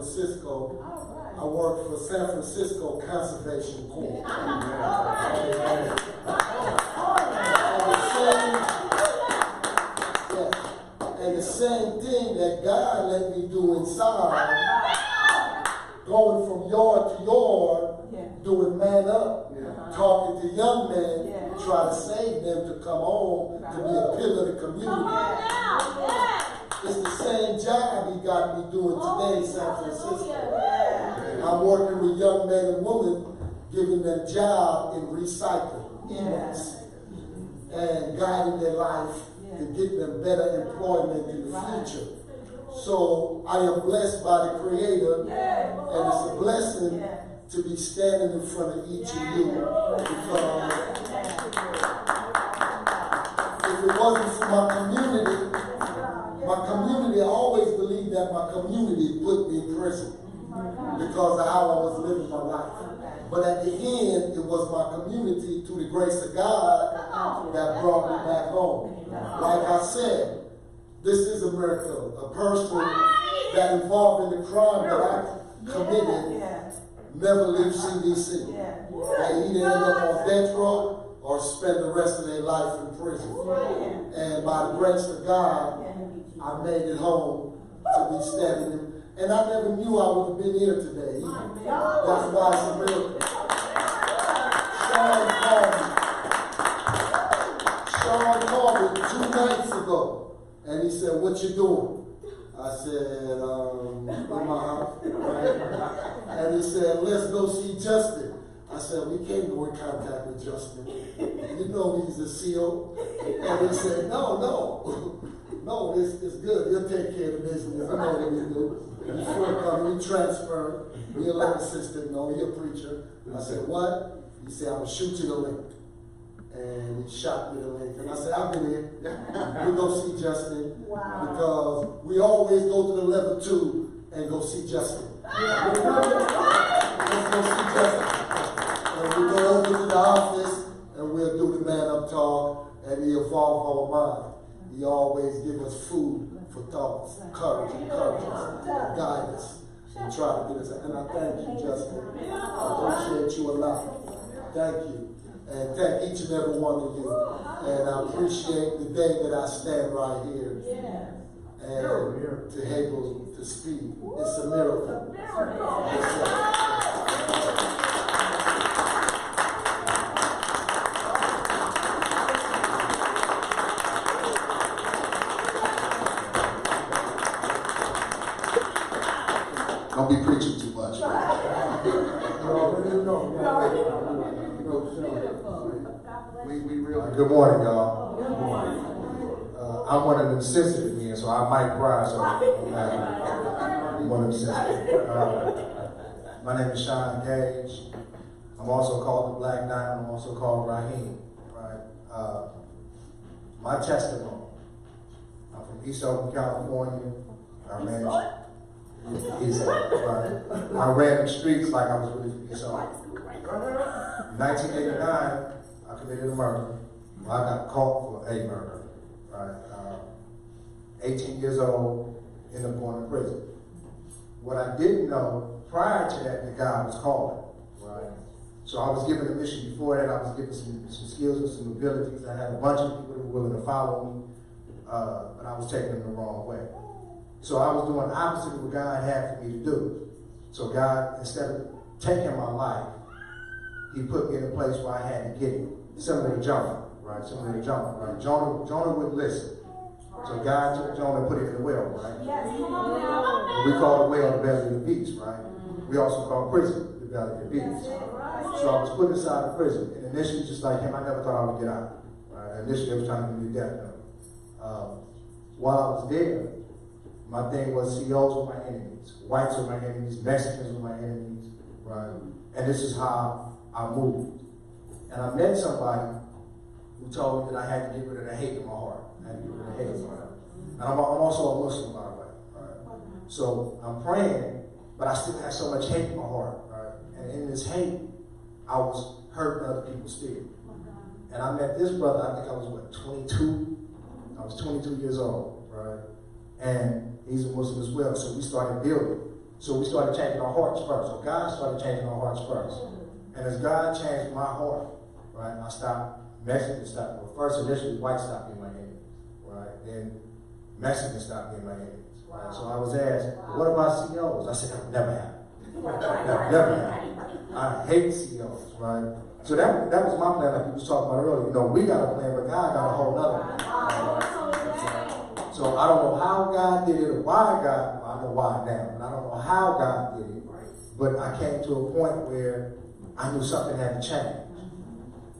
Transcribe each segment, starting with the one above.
Francisco. I work for San Francisco Conservation Corps. And the same thing that God let me do inside, going from yard to yard, doing man up, talking to young men, try to save them to come home to be a pillar of the community. It's the same job he got me doing today in San Francisco. I'm working with young men and women, giving them job in recycling units and guiding their life to get them better employment in the future. So I am blessed by the Creator, and it's a blessing to be standing in front of each of you, because if it wasn't for my community always believed that my community put me in prison because of how I was living my life. But at the end, it was my community, through the grace of God, that brought me back home. Like I said, this is a miracle. A person that involved in the crime that I committed never leaves CDC. They either end up on death row or spend the rest of their life in prison. And by the grace of God, I made it home to be standing in. And I never knew I would have been here today. That's why it's a miracle. Sean called me 2 nights ago, and he said, "What you doing?" I said, "In my house." Right? And he said, "Let's go see Justin." I said, "We can't go in contact with Justin. You know he's a CO." And he said, No, it's good. He'll take care of the business. I know what he do. Before coming, he transferred. He a lab assistant. No, he a preacher. I said, "What?" He said, "I'm going to shoot you the link." And he shot me the link. And I said, "I've been here. We'll go see Justin." Because we always go to the level 2 and go see Justin. Let's go see Justin. And we go over to the office and we'll do the man up talk, and he evolve our mind. He always give us food for thoughts, courage, encouragement, guidance, and try to get us. And I thank you, Justin. I appreciate you a lot. Thank you. And thank each and every one of you. And I appreciate the day that I stand right here and to be able to speak. It's a miracle. Don't be preaching too much. Good morning, y'all. I'm one of them sensitive men, so I might cry. So I'm one of them sensitive. My name is Sean Gage. I'm also called the Black Knight. I'm also called Raheem. Right? My testimony. I'm from East Oakland, California. I ran the streets like I was really from East Oakland. In 1989, I committed a murder. I got caught for a murder. Right? 18 years old, ended up going to prison. What I didn't know prior to that God was calling. Right? So I was given a mission before that. I was given some skills and some abilities. I had a bunch of people that were willing to follow me, but I was taking them the wrong way. So I was doing opposite of what God had for me to do. So God, instead of taking my life, he put me in a place where I had to get it. Similar to Jonah, right? Similar to Jonah, right? Jonah wouldn't listen. So God took Jonah and put him in the well, right? Yes. And we call the well the belly of the beast, right? We also call prison the belly of the beast. So I was put inside the prison. And initially, just like him, I never thought I would get out. Right? Initially, I was trying to give me a death note. While I was there, my thing was CEOs were my enemies, whites were my enemies, Mexicans were my enemies, right? And this is how I moved. And I met somebody who told me that I had to get rid of the hate in my heart. I had to get rid of the hate in my heart. And I'm also a Muslim, by the way, right? So I'm praying, but I still have so much hate in my heart, right? And in this hate, I was hurting other people still. And I met this brother, I think I was, 22? I was 22 years old, right? And he's a Muslim as well, so we started building. So we started changing our hearts first. So God started changing our hearts first. And as God changed my heart, right, I stopped Mexicans stopped. Well, first initially white stopped being my enemies, right? Then Mexicans stopped being my enemies, right? So I was asked, what about COs? I said, that would never happen. Never happen. I hate COs, right? So that was my plan, like you was talking about earlier. You know, we got a plan, but God got a whole nother plan. So I don't know how God did it or why God, I know why now, and I don't know how God did it, but I came to a point where I knew something had to change.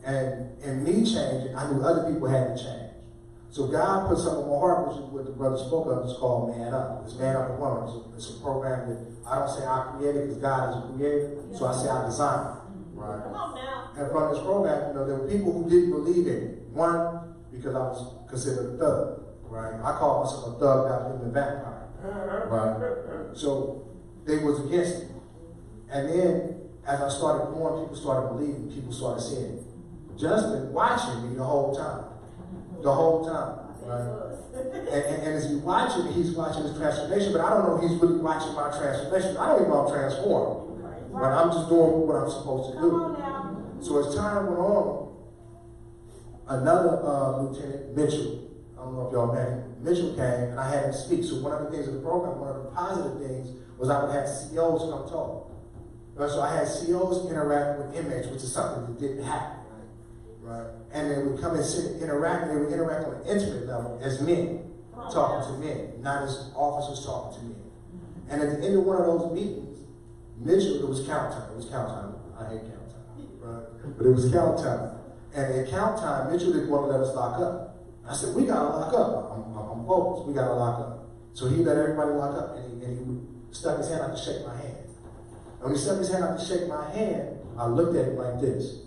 And in me changing, I knew other people had to change. So God put something in my heart, which is what the brother spoke of. It's called Man Up. It's Man Up and Woman. It's a program that I don't say I created because God is a creator. So I say I designed it. Right? Come on now. And from this program, you know, there were people who didn't believe in it. One, because I was considered a thug. Right? I called myself a thug after being a vampire. Right? So they was against it. And then as I started going, people started believing, people started seeing it. Justin watching me the whole time. The whole time. Right? And as he's watching me, he's watching his transformation, but I don't know if he's really watching my transformation. I don't even know I'm transformed. But I'm just doing what I'm supposed to do. So as time went on, another Lieutenant Mitchell, I don't know if y'all met him, Mitchell came and I had him speak. So one of the things in the program, one of the positive things was I would have COs come talk. So I had COs interact with inmates, which is something that didn't happen. Right? And they would come and sit and interact, they would interact on an intimate level as men, talking to men, not as officers talking to men. And at the end of one of those meetings, Mitchell, it was count time. It was count time. I hate count time. Right? But it was count time. And at count time, Mitchell didn't want to let us lock up. I said, we got to lock up. I'm focused. We got to lock up. So he let everybody lock up, and he stuck his hand out to shake my hand. And when he stuck his hand out to shake my hand, I looked at him like this.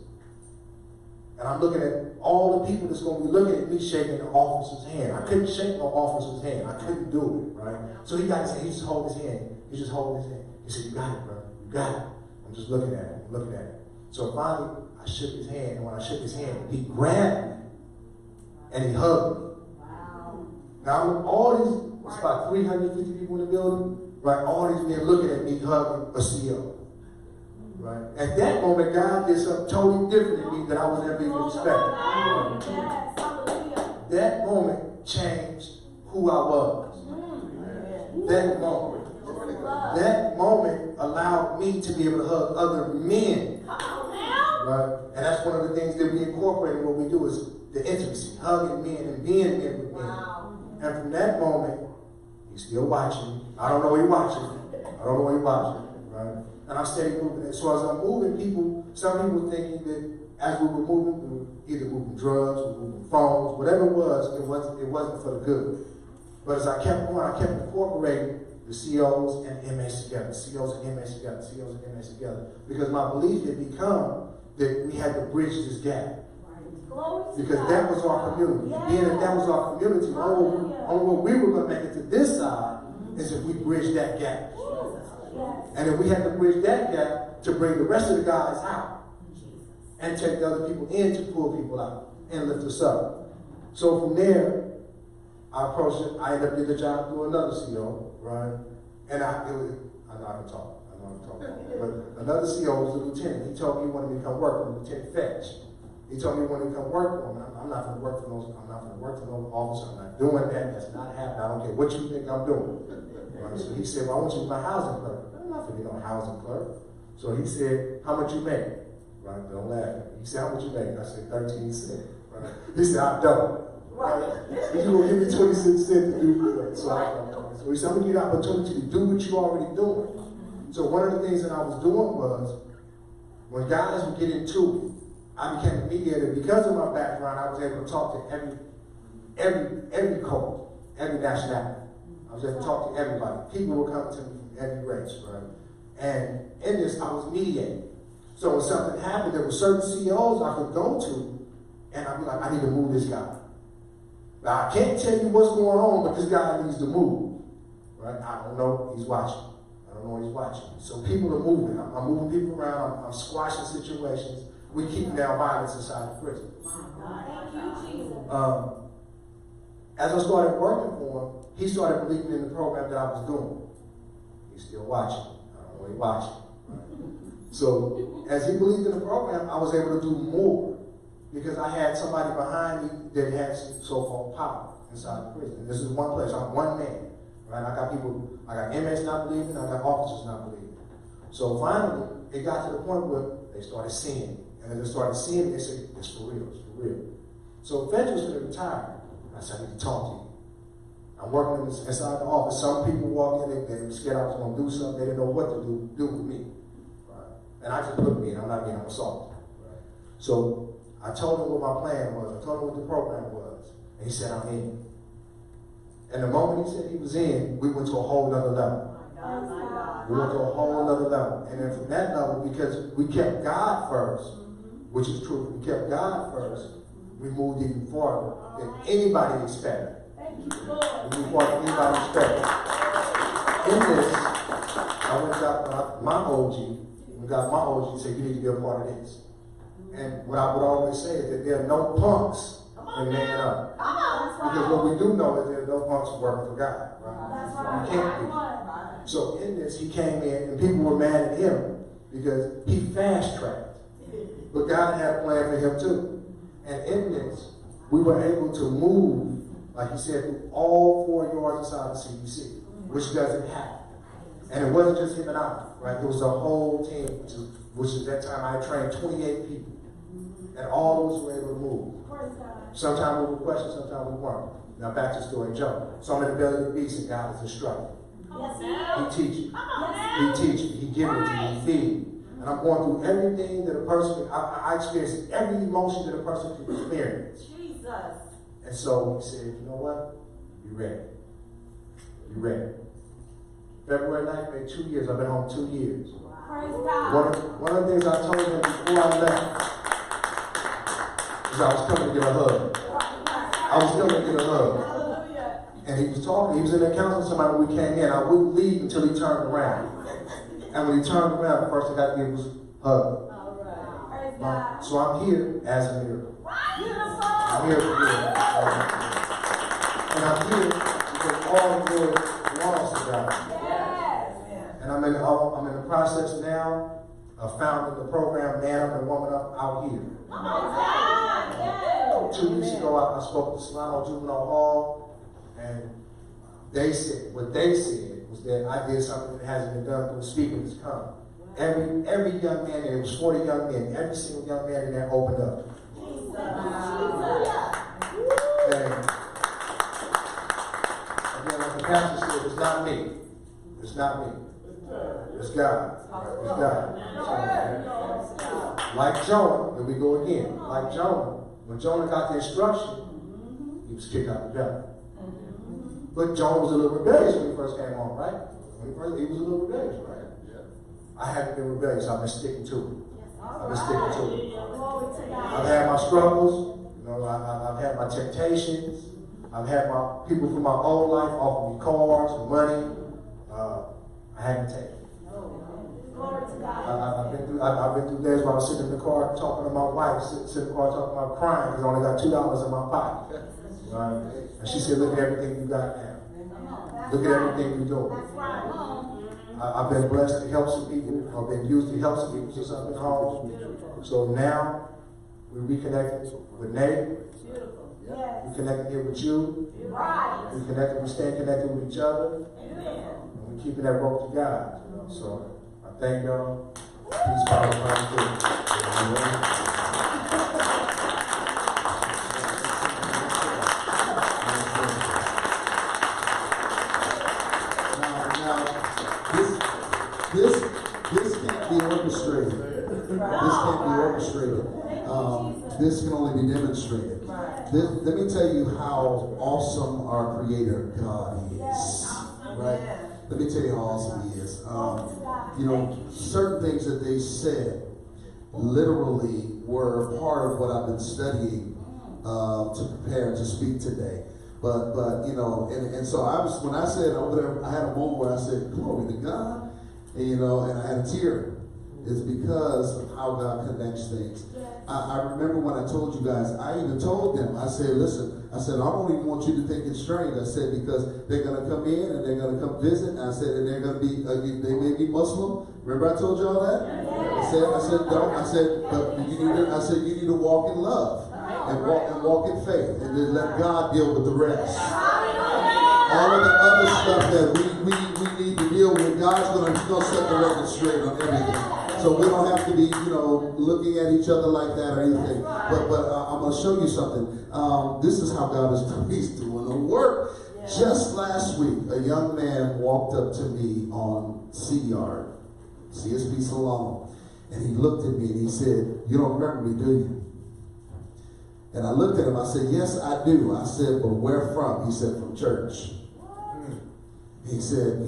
And I'm looking at all the people that's going to be looking at me shaking the officer's hand. I couldn't shake no officer's hand. I couldn't do it, right? So he got his hand, he just hold his hand. He just hold his hand. He said, you got it, brother. You got it. I'm just looking at it, looking at it. So finally, I shook his hand. And when I shook his hand, he grabbed me. And he hugged me. Wow. Now, all these, it's about 350 people in the building, right? All these men looking at me hugging a CO. Right? At that moment, God did something totally different in me that I was never even expecting. That moment changed who I was. That moment allowed me to be able to hug other men. Right? And that's one of the things that we incorporate in what we do is the intimacy, hugging men and being men with men. And from that moment, he's still watching. I don't know what he's watching. I don't know what he's watching. Right? And I'm steady moving. So as I'm moving, some people thinking that as we were moving, we were either moving drugs, we were moving phones, whatever it wasn't for the good. But as I kept going, I kept incorporating the COs and inmates together, COs and inmates together, COs and inmates together. Because my belief had become that we had to bridge this gap. Because that was our community. Being that was our community, only way we were going to make it to this side is if we bridged that gap. And then we had to bridge that gap to bring the rest of the guys out and take the other people in to pull people out and lift us up. So from there, I approached it. I ended up getting a job through another CO, right? And I know I can talk. But another CO was a lieutenant. He told me he wanted me to come work with Lieutenant Fetch. He told me he wanted me to come work for him. I'm not going to work for no officer. I'm not doing that. That's not happening. I don't care what you think I'm doing. Right? So he said, well, I want you to be my housing clerk. I'm not going to be no housing clerk. So he said, how much you make? Right? Don't laugh. He said, how much you make? I said, 13 cents. Right? He said, I double. Right? So you going to give me 26 cents to do it. So he said, I'm going to give you the opportunity to do what you're already doing. So one of the things that I was doing was, when guys would get into it, I became a mediator. Because of my background, I was able to talk to every culture, every nationality. I was able to talk to everybody. People would come to me from every race, right? And in this, I was mediating. So when something happened, there were certain CEOs I could go to, and I'd be like, I need to move this guy. Now, I can't tell you what's going on, but this guy needs to move, right? I don't know. He's watching. I don't know he's watching. So people are moving. I'm moving people around. I'm squashing situations. We keep down violence inside the prison. As I started working for him, he started believing in the program that I was doing. He's still watching. I don't know he's watching. So as he believed in the program, I was able to do more because I had somebody behind me that had some so-called power inside the prison. This is one place. I'm one man. Right? I got inmates not believing, I got officers not believing. So finally, it got to the point where they started seeing it. And as they started seeing it, they said, it's for real, it's for real. So Fetch was going to retire. I said, I need to talk to you. I'm working inside the office. Some people walk in, they were scared I was going to do something. They didn't know what to do with me. Right? And I just put me in. I'm not being assaulted. Right? So I told him what my plan was. I told him what the program was. And he said, I'm in. And the moment he said he was in, we went to a whole other level. We went to a whole other level. And then from that level, because we kept God first, which is true, we kept God first, we moved even farther than anybody expected. We moved farther than anybody expected. In this, I went and got my OG, he said, you need to be a part of this. And what I would always say is that there are no punks in man up. Because what we do know is there are no punks working for God. Right? You can't be. So in this, he came in, and people were mad at him because he fast-tracked. But God had a plan for him too. And in this, we were able to move, like he said, through all 4 yards inside the CDC, which doesn't happen. And it wasn't just him and I, right? There was a whole team, which at that time I had trained 28 people. And all of us were able to move. Sometimes we were questioned, sometimes we weren't. Now back to story Joe. So I'm in the belly of the beast and God is instructing. He teaches. He teaches. He gives it to me. He feeds. And I'm going through everything that a person, I experienced every emotion that a person can experience. Jesus. And so he said, you know what? Be ready. Be ready. February 9th made 2 years. I've been home 2 years. One of the things I told him before I left is I was coming to get a hug. I was coming to get a hug. And he was talking, he was in there counseling somebody when we came in. I wouldn't leave until he turned around. And when he turned around, the first thing I did was hug. So I'm here as a miracle. I'm here for you. And I'm here because all the good belongs to God. And I'm in the process now of founding the program Man Up and Woman Up out here. 2 weeks ago, I spoke to Solano Juvenile Hall, and they said, what they said was that I did something that hasn't been done through speaking has come. Every young man, and it was 40 young men, every single young man in there opened up. And again, like the pastor said, it's not me. It's not me. It's God. It's God. Like Jonah, here we go again. Like Jonah, when Jonah got the instruction, he was kicked out the belly. But Jonah was a little rebellious when he first came home, right? He was a little rebellious, right? I haven't been rebellious. I've been sticking to it. I've been sticking to it. I've had my struggles. You know, I've had my temptations. I've had my people from my old life offer me cars and money. I haven't taken it. I've been through days where I was sitting in the car talking to my wife, sitting in the car talking about crying because I only got $2 in my pocket. And she said, look at everything you got now. Look at everything you're doing. I've been blessed to help some people. I've been used to help some people since I've been home. So now we're reconnected with Nate. We're connected here with you. We're connected. We stay connected with each other. And we're keeping that rope to God. You know? So I thank y'all. Peace, power, and This can't be orchestrated. This can't be orchestrated. This can only be demonstrated. Let me tell you how awesome our Creator God is. Right? Let me tell you how awesome He is. You know, certain things that they said literally were part of what I've been studying to prepare to speak today. But you know, and so when I said over there, I had a moment where I said, glory to God. And, you know, and I had a tear. is because of how God connects things. I remember when I told you guys, I even told them, I said, listen, I said, I don't even want you to think it's strange. I said, because they're going to come in and they're going to come visit. I said, and they're going to be, they may be Muslim. Remember I told you all that? I said, you need to walk in love and walk in faith and then let God deal with the rest. All of the other stuff that we need to deal with, God's going to set the record straight on everything. So we don't have to be, looking at each other like that or anything. But I'm going to show you something. This is how God is doing. He's doing the work. Just last week, a young man walked up to me on CSP Salon, and he looked at me and he said, "You don't remember me, do you?" And I looked at him. I said, "Yes, I do." I said, "But where from?" He said, "From church." He said,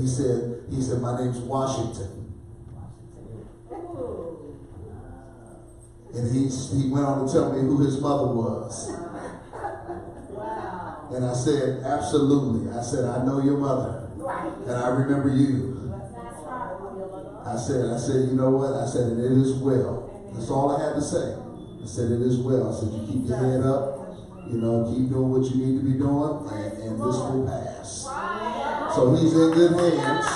"My name's Washington." And he went on to tell me who his mother was. Wow. And I said, absolutely. I said, I know your mother. And I remember you. I said, you know what? I said, and it is well. That's all I had to say. I said, it is well. I said, you keep your head up. Keep doing what you need to be doing. And this will pass. So he's in good hands.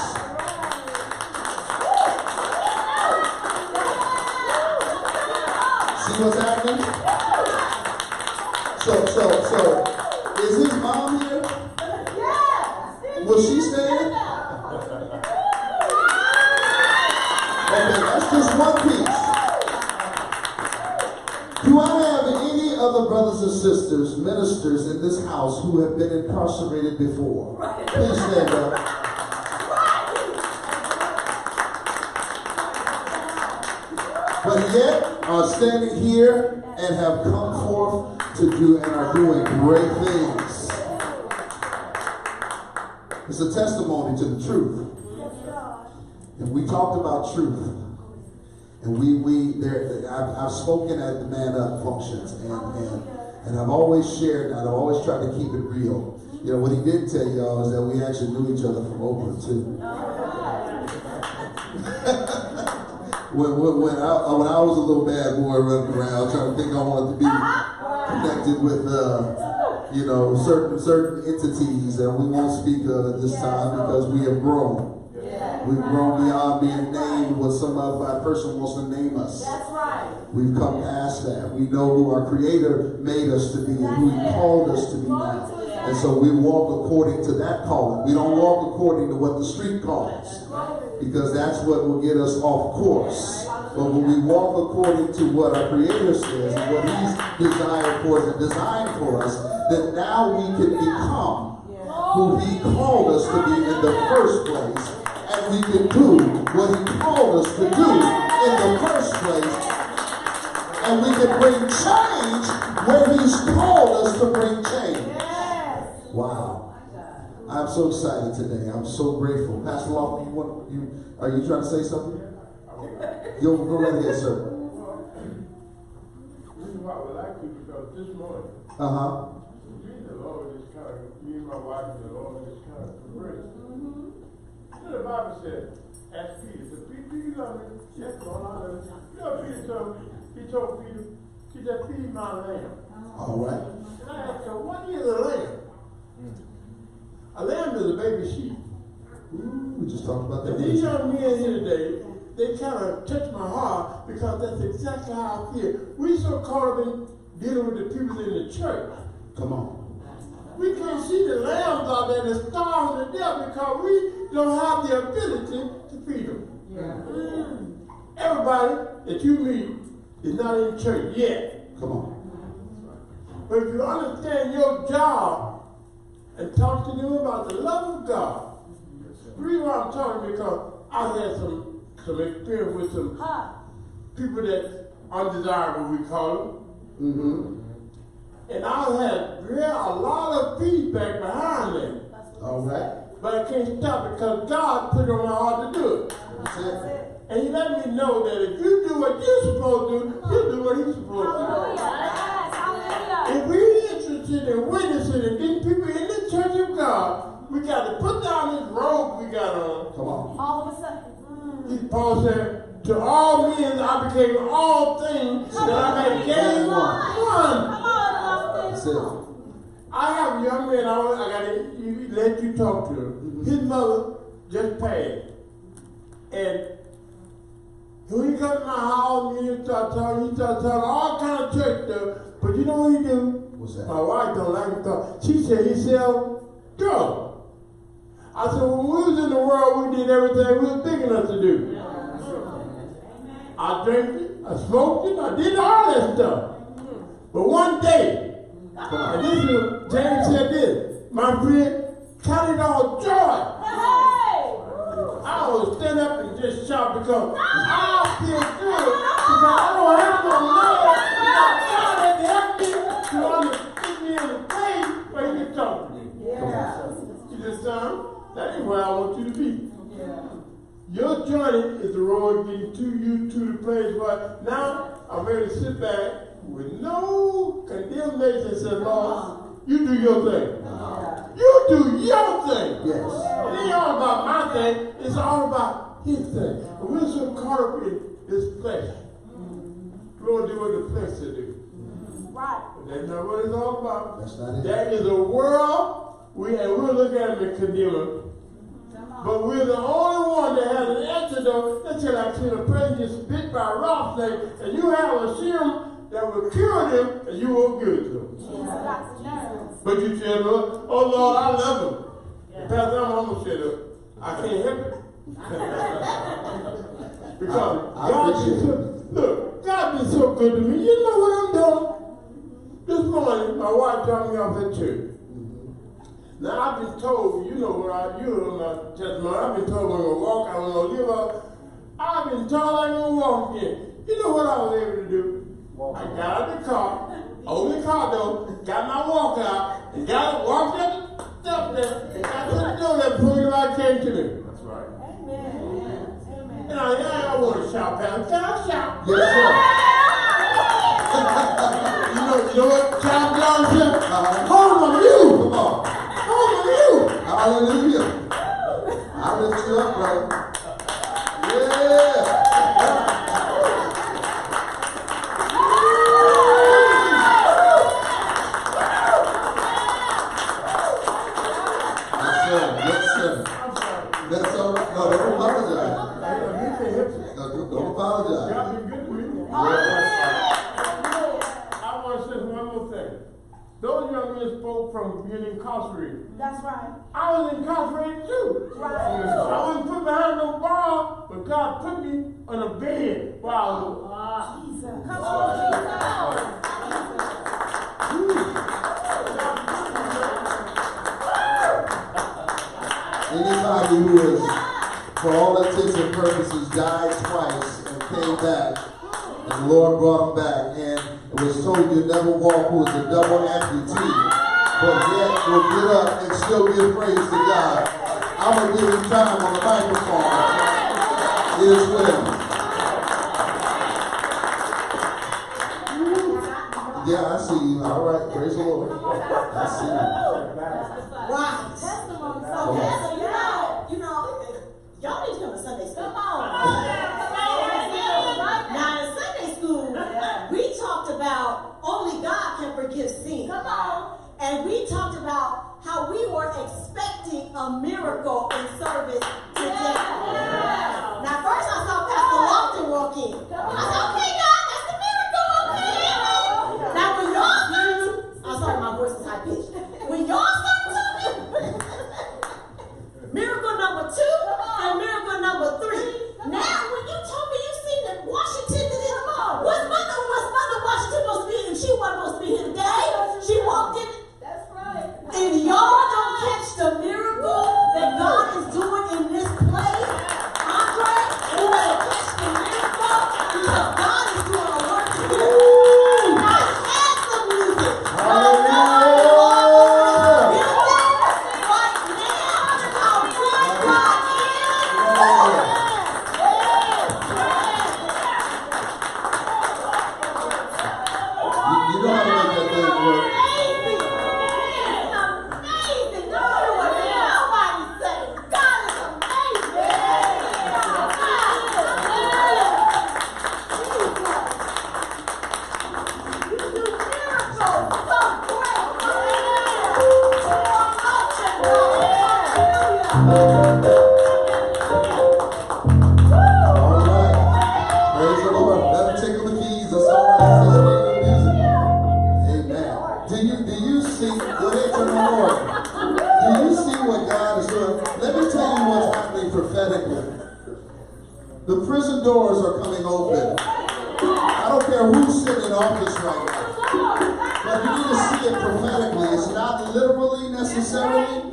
See what's happening? So, is his mom here? Will she stand? Okay, that's just one piece. Do I have any other brothers and sisters, ministers in this house who have been incarcerated before? Please stand up. But yet are standing here and have come forth to do and are doing great things. It's a testimony to the truth. And we talked about truth. And I've spoken at the Man Up functions, and I've always shared that. I've always tried to keep it real. What he didn't tell y'all is that we actually knew each other from Oakland too. When I was a little bad boy running around trying to think I wanted to be connected with certain entities that we won't speak of at this time because we have grown. We've grown beyond being named what some other person wants to name us. That's right. We've come past that. We know who our Creator made us to be and who He called us to be now. And so we walk according to that calling. We don't walk according to what the street calls, because that's what will get us off course. But when we walk according to what our Creator says and what He's desired for us and designed for us, then now we can become who He called us to be in the first place. And we can do what He called us to do in the first place. And we can bring change where He's called us to bring change. Wow. I'm so excited today. I'm so grateful. Pastor Lofton, are you trying to say something? Go right ahead, sir. This is what I would like to, because this morning, the Lord is kind of, me and my wife and the Lord is kind of conversing. The Bible said, ask Peter, do you love me? Yes, Lord, I love you. Peter told Peter, he said, feed my lamb. All right. And I asked her, what is a lamb? A lamb is a baby sheep. We just talked about that. And these young men here today, they kind of touch my heart because that's exactly how I feel. We so caught up in dealing with the people in the church. Come on. We can't see the lambs out there and starve to death because we don't have the ability to feed them. Yeah. Everybody that you meet is not in church yet. Come on. But if you understand your job and talk to them about the love of God, the reason why I'm talking because I had some experience with some people that's undesirable, we call them. And I had a lot of feedback behind them. All right. But I can't stop it because God put it on my heart to do it. That's it. And He let me know that if you do what you're supposed to do, He'll do what He's supposed to do. If we're interested in witnessing and getting people in the church of God, we got to put down this robe we got on. Come on. All of a sudden. Paul said, to all men I became all things that I may gain one. That's it. I have a young man, I got to let you talk to him. His mother just passed. And when he comes to my house, he starts telling all kind of church stuff. But you know what he do? What's that? My wife don't like him talk. She said he sell drugs. I said, when we was in the world, we did everything we was big enough to do. I drank it, I smoked it, I did all that stuff. But one day, and this is, James said this, my friend, count it all joy. I will stand up and just shout because I feel good because I don't have no man. God had to help me to put me in a place where he can talk to me. You just son, that ain't where I want you to be. Your journey is the road getting to you to the place where now I'm ready to sit back with no condemnation and say, Lord, you do your thing. You do your thing. Yes. It ain't all about my thing, it's all about his thing. But we're so caught up in this flesh. We don't do what the flesh should do. Right. But that's not what it's all about. That's not it. That is a world, and we'll look at them and condemn them. But we're the only one that has an antidote. That's just like seeing a person get bit by a rattlesnake, and you have a serum that will cure them, and you won't give it to them. But you say, Lord, oh Lord, I love him. Pastor, I'm almost shut up. I can't help it. Because God been so good to me. You know what I'm doing? This morning, my wife dropped me off at church. Now, I've been told, you know my testimony, I've been told when I walk, I don't know, live out. I've been told I'm going to walk again. You know what I was able to do? I got out the car, opened the car door, got my walk out, and walked up the stuff there, and got to the door that before anybody came to me. That's right. Amen. And I want to shout, Pastor. Can I shout? Yes, sir. You know what John said? Hold on you. Come on. Hallelujah. I lift you up, brother. Yeah. Yes, sir. That's all right. No, don't apologize. No, don't apologize. God been good to me. I want to say one more thing. Those young men spoke from being incarcerated. That's right. I was incarcerated too. Right. I wasn't put behind no bar, but God put me on a bed while I was. Jesus. Come on, Anybody who has, for all intents and purposes, died twice and came back, and the Lord brought him back, and it was told you never walk, who was a double amputee, but yet will get up and still give praise to God. I'm going to give him time on the microphone. It is well. Yeah, I see you. All right, praise the Lord. I see you. Right. Testimony. So, y'all need to come to Sunday school. Come on. Now, in Sunday school, we talked about only God can forgive sin. Come on. And we talked about how we were expecting a miracle in service today. Now, first I saw Pastor Lofton walk in. I said, okay, God, that's the miracle over here. Now, when y'all started to, I'm sorry, my voice is high pitched. When y'all started talking, miracle number 2 and miracle number 3. Now, when you told me you seen that Washington did it, was Mother Washington supposed to be here? And she wasn't supposed to be here today. She walked in. That's right. And y'all don't catch the miracle that God is doing in this prison doors are coming open. I don't care who's sitting in office right now. But you need to see it prophetically. It's not literally necessarily,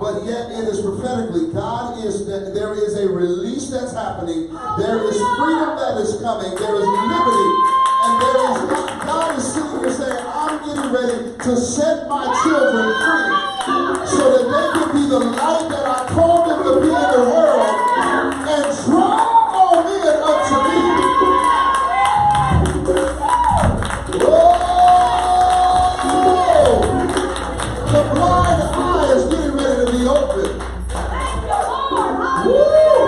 but yet it is prophetically. God is that there is a release that's happening. There is freedom that is coming. There is liberty. And there is God is sitting here saying, I'm getting ready to set my children free so that they can be the light that I called them to be in the world and draw all men unto me. The blind eye is getting ready to be open. Woo!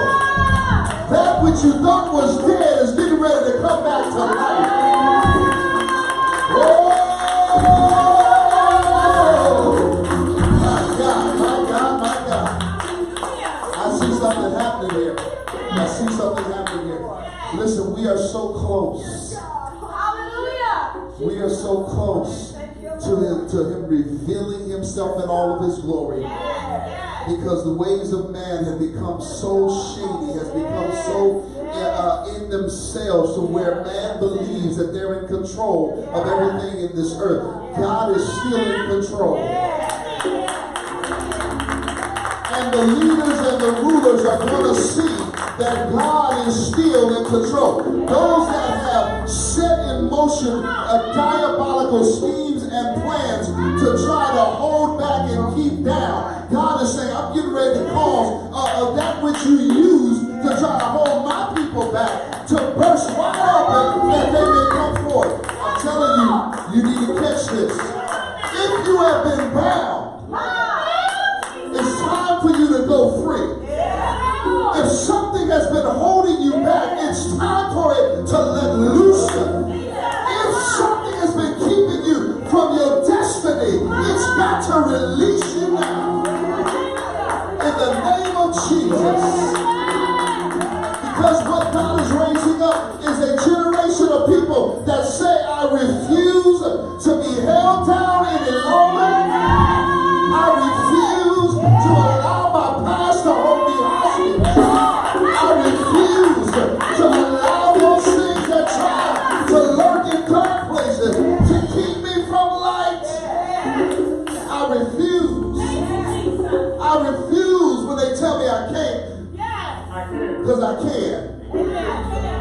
That which you thought was dead is getting ready to come back to life. Oh! My God, my God, my God. I see something happening here. I see something happening here. Listen, we are so close. We are so close to him revealing himself in all of his glory. Because the ways of man have become so shady, has become so in themselves to where man believes that they're in control of everything in this earth. God is still in control. And the leaders and the rulers are going to see that God is still in control. Those that have set in motion diabolical schemes and plans to try to hold back and keep down, God is saying, I'm getting ready to cause that which you use to try to hold my people back to burst wide open that they may come forth. I'm telling you, you need to catch this. If you have been bound, it's time for you to go free. If something has been holding you back, it's time for it to let loose. If something has been keeping you from your destiny, it's got to release you now. In the name of Jesus. Because what God is raising up is a generation of people that say, I refuse to be held down any longer. I refuse to allow my past to hold me hostage. I refuse to allow those things that try to lurk in dark places to keep me from light. I refuse. I refuse when they tell me I can't. Because I can.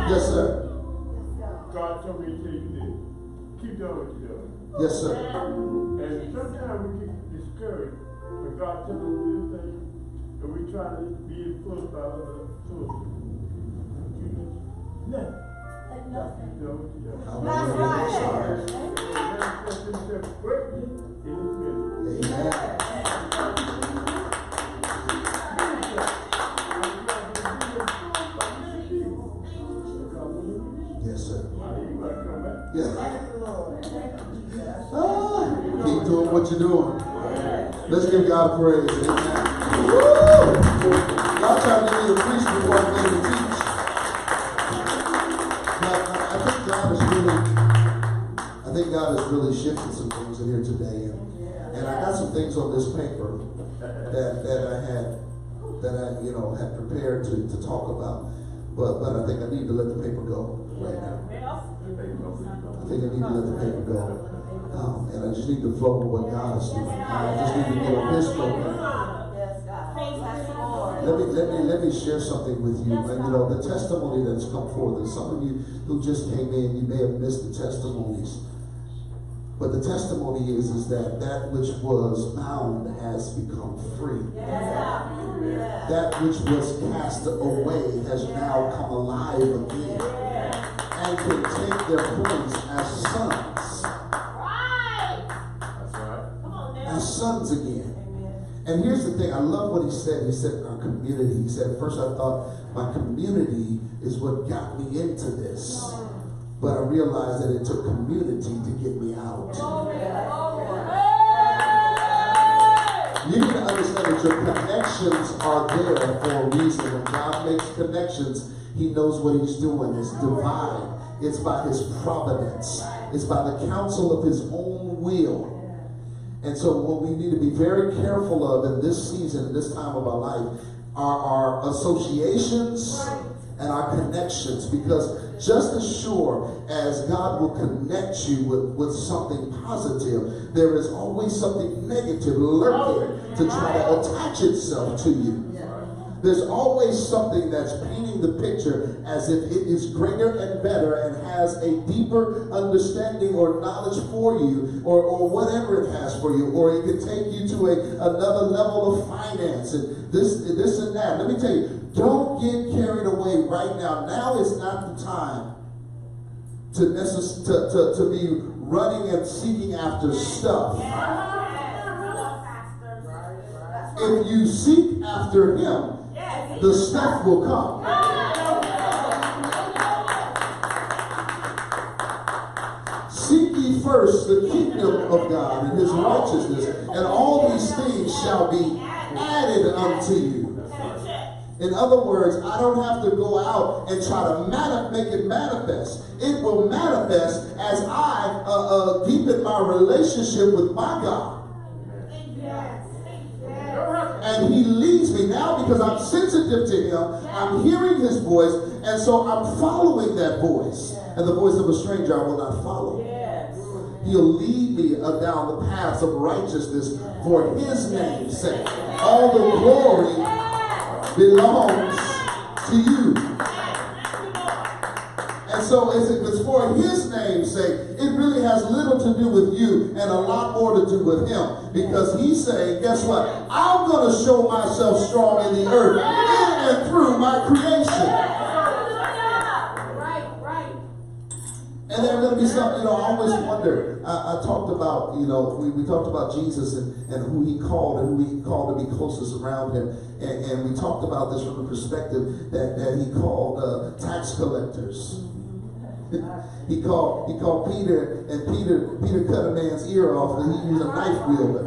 Yes, sir. God told me to tell you this. Keep doing what you're doing. Yes, sir. And sometimes we get discouraged when God tells us to do things and we try to be influenced by other sources. No. Keep doing what you're doing. That's right. Amen. Yes, sir. Yeah. Keep doing what you're doing. Let's give God praise. Amen. Y'all trying to get me to preach before I'm going to teach. But I think God has really shifted some things in here today. And I got some things on this paper that I had prepared to talk about. But I think I need to let the paper go right now. I think I need to let the paper go. And I just need to flow with what God is doing. I just need to get on His program. Let me share something with you. And, the testimony that's come forth. And some of you who just came in, you may have missed the testimonies. But the testimony is that which was bound has become free. That which was cast away has now come alive again. And can take their place as sons. As sons again. And here's the thing, I love what he said. He said our community. He said, at first I thought my community is what got me into this. But I realized that it took community to get me out. You need to understand that your connections are there for a reason. When God makes connections, He knows what He's doing. It's divine. It's by His providence. It's by the counsel of His own will. And so what we need to be very careful of in this season, in this time of our life, are our associations and our connections, because just as sure as God will connect you with something positive, there is always something negative lurking to try to attach itself to you. There's always something that's painting the picture as if it is greater and better and has a deeper understanding or knowledge for you, or whatever it has for you, or it can take you to another level of finance and this and that. Let me tell you, don't get carried away right now. Now is not the time to be running and seeking after stuff. If you seek after him, the stuff will come. Seek ye first the kingdom of God and his righteousness, and all these things shall be added unto you. In other words, I don't have to go out and try to make it manifest. It will manifest as I deepen my relationship with my God. And he leads me now because I'm sensitive to him. I'm hearing his voice, and so I'm following that voice. And the voice of a stranger I will not follow. He'll lead me down the paths of righteousness for his name's sake. All the glory belongs to you. And so if it's for his name's sake, it really has little to do with you and a lot more to do with him. Because he's saying, guess what? I'm going to show myself strong in the earth, in and through my creation. And there are going to be some, I always wonder, I talked about, we talked about Jesus and who he called and who he called to be closest around him. And we talked about this from the perspective that he called tax collectors. He called Peter, and Peter cut a man's ear off, and he was a knife wielder.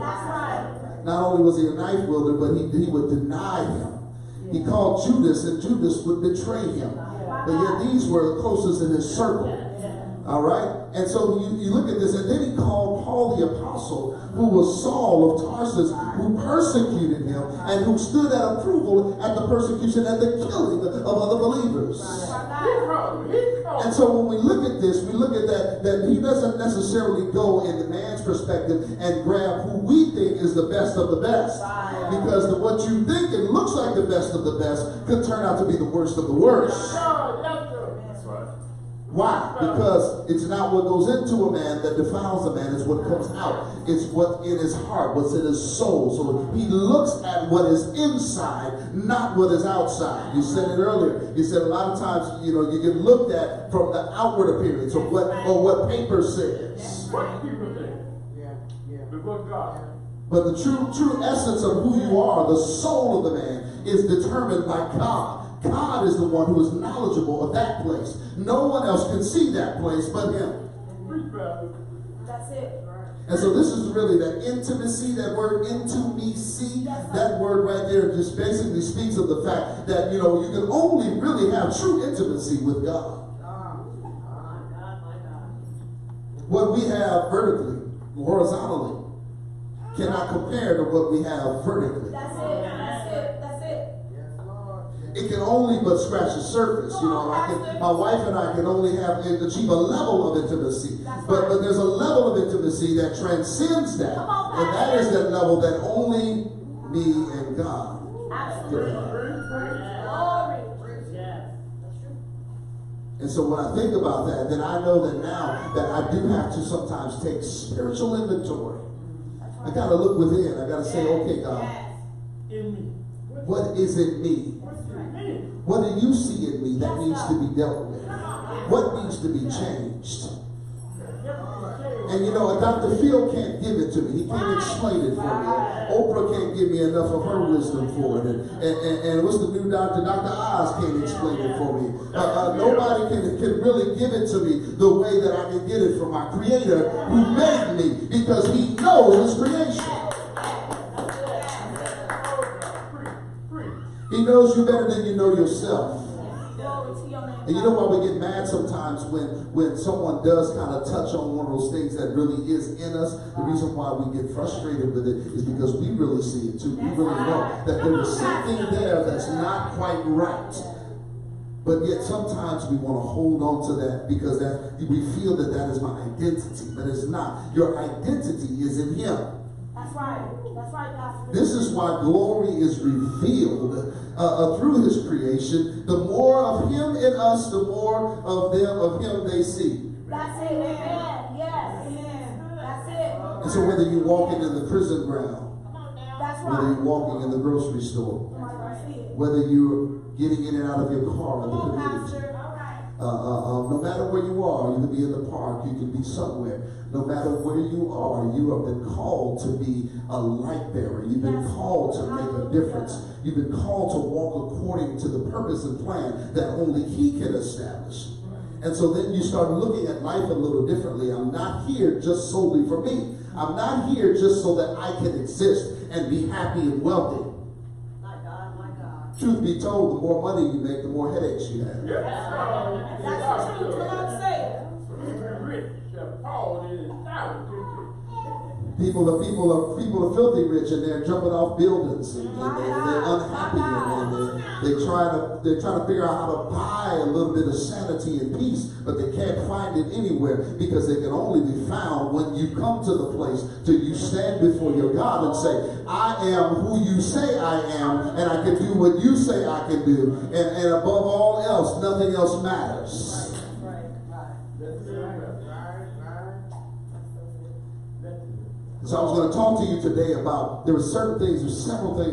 Not only was he a knife wielder, but he would deny him. He called Judas, and Judas would betray him. But yet these were the closest in his circle. All right? And so you look at this, and then he called Paul the apostle, who was Saul of Tarsus, who persecuted him and who stood at approval at the persecution and the killing of other believers. And so when we look at this, we look at that he doesn't necessarily go in the man's perspective and grab who we think is the best of the best. Because what you think it looks like the best of the best could turn out to be the worst of the worst. Why? Because it's not what goes into a man that defiles a man, it's what comes out. It's what's in his heart, what's in his soul. So he looks at what is inside, not what is outside. You said it earlier. You said a lot of times, you get looked at from the outward appearance or what paper says. What people think? Before God. But the true essence of who you are, the soul of the man, is determined by God. God is the one who is knowledgeable of that place. No one else can see that place but him. That's it. And so this is really that intimacy, that word intimacy, that word right there just basically speaks of the fact that, you can only really have true intimacy with God. What we have vertically, horizontally, cannot compare to what we have vertically. That's it. It can only but scratch the surface. My wife and I can only achieve a level of intimacy. But there's a level of intimacy that transcends that. And that is that level that only me and God can have. And so when I think about that, then I know that now that I do have to sometimes take spiritual inventory. I got to look within. I got to say, okay, God, what is in me? What do you see in me that needs to be dealt with? What needs to be changed? And Dr. Phil can't give it to me. He can't explain it for me. Oprah can't give me enough of her wisdom for it. And what's the new doctor? Dr. Oz can't explain it for me. Nobody can really give it to me the way that I can get it from my Creator who made me, because he knows his creation. He knows you better than you know yourself. And you know why we get mad sometimes when someone does kind of touch on one of those things that really is in us? The reason why we get frustrated with it is because we really see it too. We really know that there is something there that's not quite right. But yet sometimes we want to hold on to that because that we feel that that is my identity, but it's not. Your identity is in him. That's right. That's right, Pastor. This is why glory is revealed through his creation. The more of him in us, the more of him they see. That's it. Amen. Yes. Amen. That's it. And so whether you're walking in the prison ground, That's whether right. you're walking in the grocery store, That's it. whether you're getting in and out of your car in the Come on, community, Pastor. All right. no matter where you are, you can be in the park, you can be somewhere. No matter where you are, you have been called to be a light bearer. You've been called to make a difference. You've been called to walk according to the purpose and plan that only he can establish. And so then you start looking at life a little differently. I'm not here just solely for me. I'm not here just so that I can exist and be happy and wealthy. My God, my God. Truth be told, the more money you make, the more headaches you have. That's the truth. Come on, say it. People are filthy rich and they're jumping off buildings and they're unhappy and they're trying to figure out how to buy a little bit of sanity and peace, but they can't find it anywhere because they can only be found when you come to the place till you stand before your God and say, I am who you say I am, and I can do what you say I can do, and above all else, nothing else matters. So I was going to talk to you today about, there's several things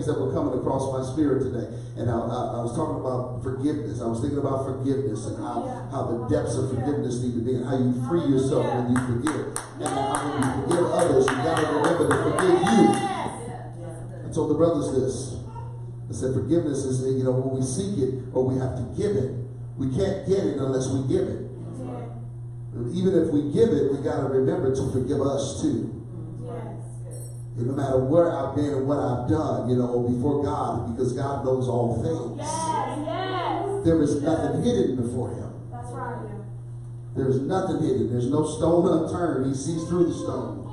that were coming across my spirit today. And I was talking about forgiveness. I was thinking about forgiveness and how the depths of forgiveness need to be and how you free yourself when you forgive. And how when you forgive others, you got to remember to forgive you. I told the brothers this. I said forgiveness is, when we seek it or we have to give it, we can't get it unless we give it. Even if we give it, we got to remember to forgive us too. And no matter where I've been and what I've done, before God, because God knows all things. Yes. There is nothing hidden before him. That's right. There's nothing hidden. There's no stone unturned. He sees through the stone.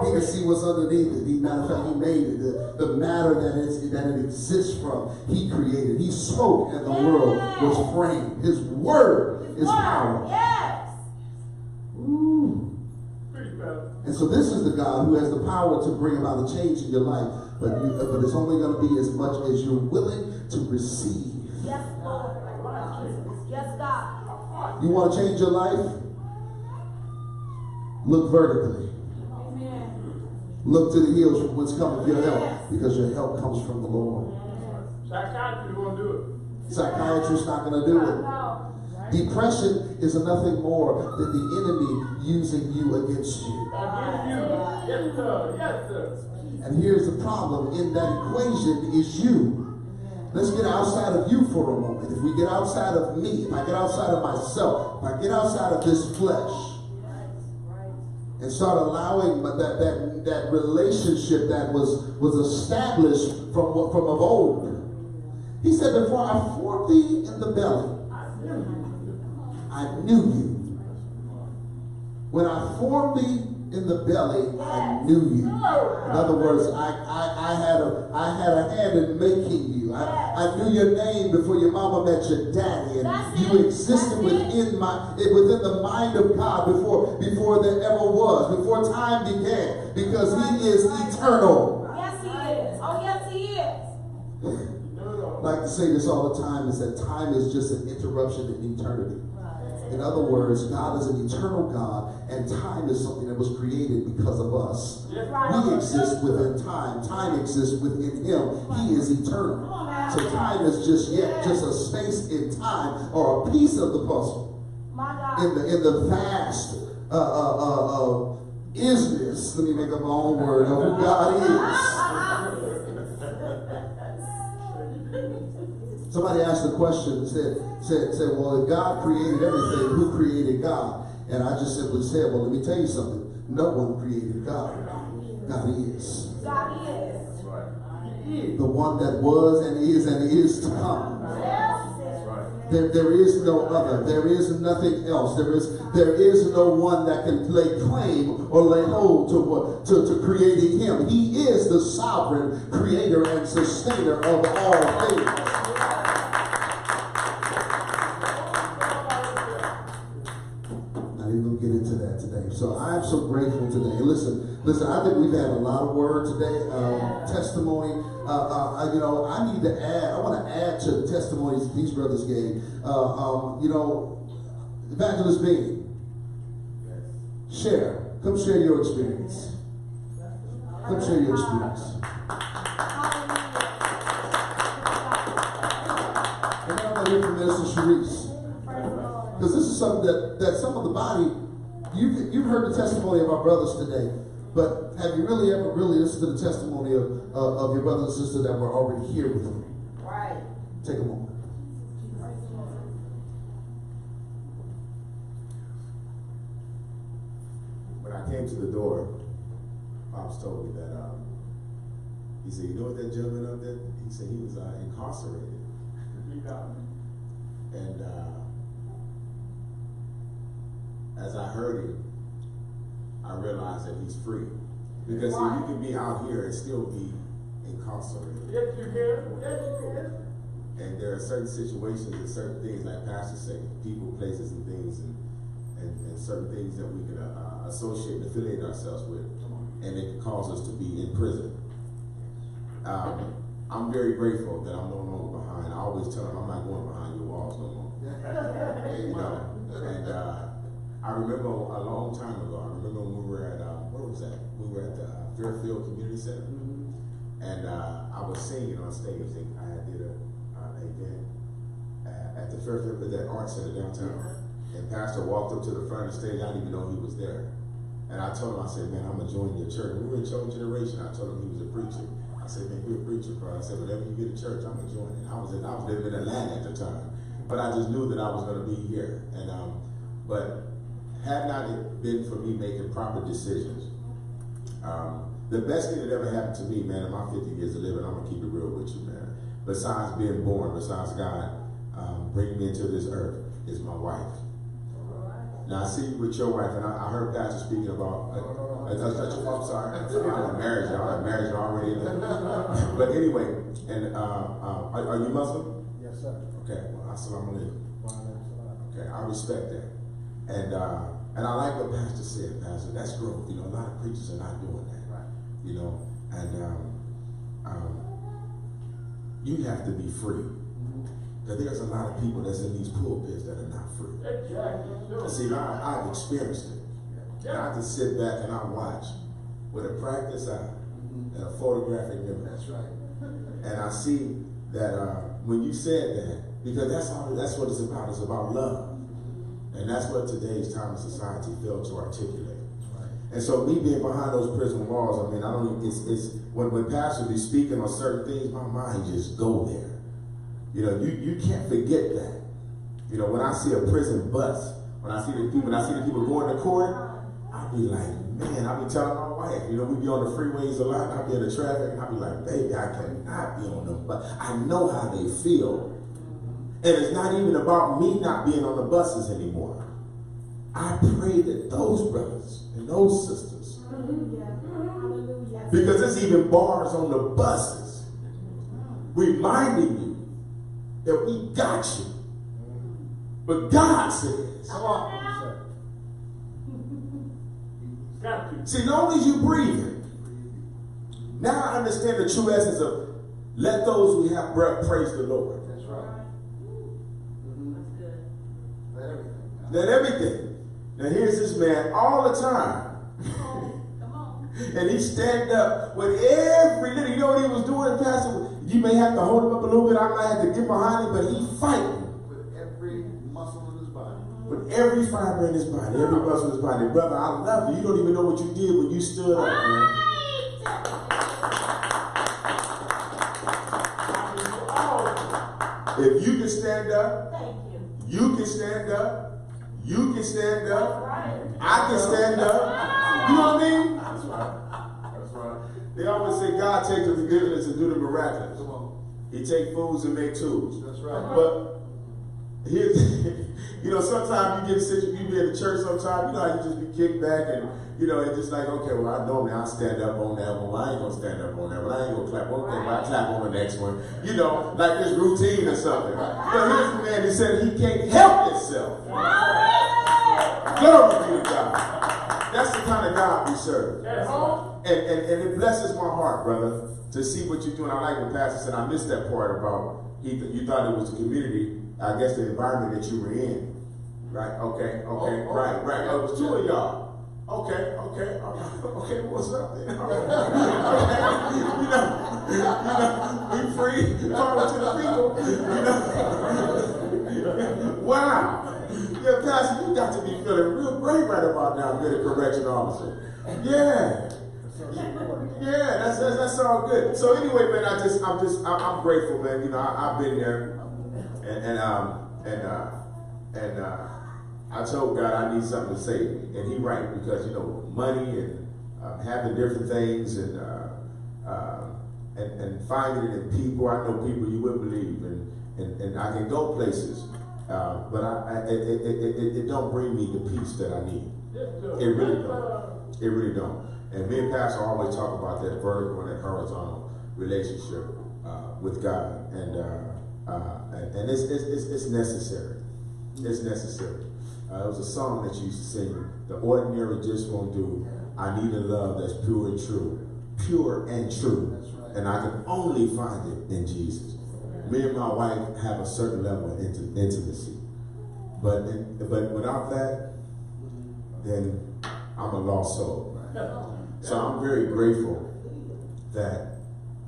He can see what's underneath it. Matter of fact, he made it. The matter that it exists from, he created. He spoke and the world was framed. His word is power. Yes. Ooh. And so this is the God who has the power to bring about a change in your life, but it's only going to be as much as you're willing to receive. Yes, Lord. Yes, God. You want to change your life? Look vertically. Amen. Look to the hills from whence cometh your help, because your help comes from the Lord. Psychiatrist won't do it. Psychiatrist's not going to do it. No. Depression is nothing more than the enemy using you against you. Yes, sir. Yes, sir. And here's the problem in that equation is you. Let's get outside of you for a moment. If we get outside of me, if I get outside of myself, if I get outside of this flesh, and start allowing that relationship that was established from of old. He said, before I formed thee in the belly, I knew you. When I formed thee in the belly, I knew you. In other words, I had a hand in making you. I knew your name before your mama met your daddy, and you existed within the mind of God before there ever was, before time began, because he is eternal. Yes, he is. Oh, yes, he is. I like to say this all the time, is that time is just an interruption in eternity. In other words, God is an eternal God, and time is something that was created because of us. We exist within time. Time exists within him. He is eternal. So time is just a space in time, or a piece of the puzzle. In the vast isness, let me make up my own word, of who God is. Somebody asked the question, said, well, if God created everything, who created God? And I just simply said, well, let me tell you something. No one created God. God is. God is. The one that was and is to come. There is no other. There is nothing else. There is no one that can lay claim or lay hold to creating him. He is the sovereign creator and sustainer of all things. So I am so grateful today. Listen, I think we've had a lot of word today, testimony. You know, I need to add, I want to add to the testimonies these brothers gave. You know, Evangelist B, come share your experience. Come share your experience. And then I'm going to hear from Minister Sharice. Because this is something that some of the body, you've heard the testimony of our brothers today, but have you really ever really listened to the testimony of your brothers and sisters that were already here with you? Right. Take a moment. When I came to the door, Pops told me that, he said, you know what that gentleman up there, he said he was incarcerated. And as I heard him, I realized that he's free. Because see, you can be out here and still be incarcerated. Yes, you can. Yes, you can. And there are certain situations and certain things, like Pastor said, people, places, and things, and certain things that we can associate and affiliate ourselves with, and it can cause us to be in prison. I'm very grateful that I'm no longer behind. I always tell them I'm not going behind your walls no more. You know, and I remember a long time ago, I remember when we were at, where was that? We were at the Fairfield Community Center. And I was singing on stage. I did an event at the Fairfield, that art center downtown. And Pastor walked up to the front of the stage. I didn't even know he was there. And I told him, I said, man, I'm going to join your church. We were in Chosen Generation. I told him he was a preacher. I said, man, you're a preacher, bro. I said, whenever you get to church, I'm going to join it. I was living in Atlanta at the time. But I just knew that I was going to be here. And but had not it been for me making proper decisions, the best thing that ever happened to me, man, in my 50 years of living, I'm going to keep it real with you, man. Besides being born, besides God bringing me into this earth, is my wife. Now, I see you with your wife, and I heard Pastor speaking about, I'm sorry, I'm married already. But anyway, and are you Muslim? Yes, sir. Okay, well, assalamu alaikum. Okay, I respect that. And I like what Pastor said, Pastor. That's growth. You know, a lot of preachers are not doing that. Right. You know, and you have to be free. Because there's a lot of people that's in these pulpits that are not free. Exactly. See, I've experienced it. And I just sit back and I watch with a practiced eye and a photographic memory. That's right. And I see that when you said that, because that's what it's about. It's about love. And that's what today's time and society failed to articulate. Right. And so me being behind those prison walls, I mean, I don't. It's when pastors be speaking on certain things, my mind just go there. You know, you can't forget that. You know, when I see a prison bus, when I see the people going to court, I be like, man, I be telling my wife, you know, we be on the freeways a lot, I be in the traffic, and I be like, baby, I cannot be on them, but I know how they feel. And it's not even about me not being on the buses anymore. I pray that those brothers and those sisters, because there's even bars on the buses reminding you that we got you. But God says, Come on. see, long as you breathing, now I understand the true essence of let those who have breath praise the Lord. That's right. Let everything. Let everything. Now here's this man all the time. And he stand up with every little, you know what he was doing, Pastor? You may have to hold him up a little bit, I might have to get behind him, but he fighting. With every muscle in his body. With every fiber in his body, every muscle in his body. Brother, I love you. You don't even know what you did when you stood up, man. If you can stand up, you can stand up, you can stand up, I can stand up. You know what I mean? That's right. That's right. They always say God takes the forgiveness and do the miraculous. Come on. He take fools and make tools. That's right. But here's, you know, sometimes you be at the church sometimes, you know how you just be kicked back and, you know, it's just like, okay, well, I normally I'll stand up on that one. Well, I ain't going to stand up on that one. I ain't going to clap. Okay, well, I clap on the next one. You know, like this routine or something. But here's the man who said he can't help himself. Glory be to God. we serve. At home? And it blesses my heart, brother, to see what you're doing. I like what Pastor said. I missed that part about you thought it was the community, I guess the environment that you were in. Right, okay, right. Oh, it was two of y'all. Okay, what's up then? We free, talking to the people, Wow. Yeah, Pastor, you got to be feeling real great right about now, being a correction officer. Yeah, that's all good. So anyway, man, I'm grateful, man. I've been there, and I told God I need something to say, and He right, because money and having different things and finding it in people. I know people you wouldn't believe, and I can go places, but it don't bring me the peace that I need. It really don't. It really don't. And me and Pastor always talk about that vertical and that horizontal relationship with God, and it's necessary. It's necessary. It was a song that you used to sing. The ordinary just won't do. I need a love that's pure and true. Pure and true. That's right. And I can only find it in Jesus. Me and my wife have a certain level of intimacy. But without that, then I'm a lost soul. So I'm very grateful that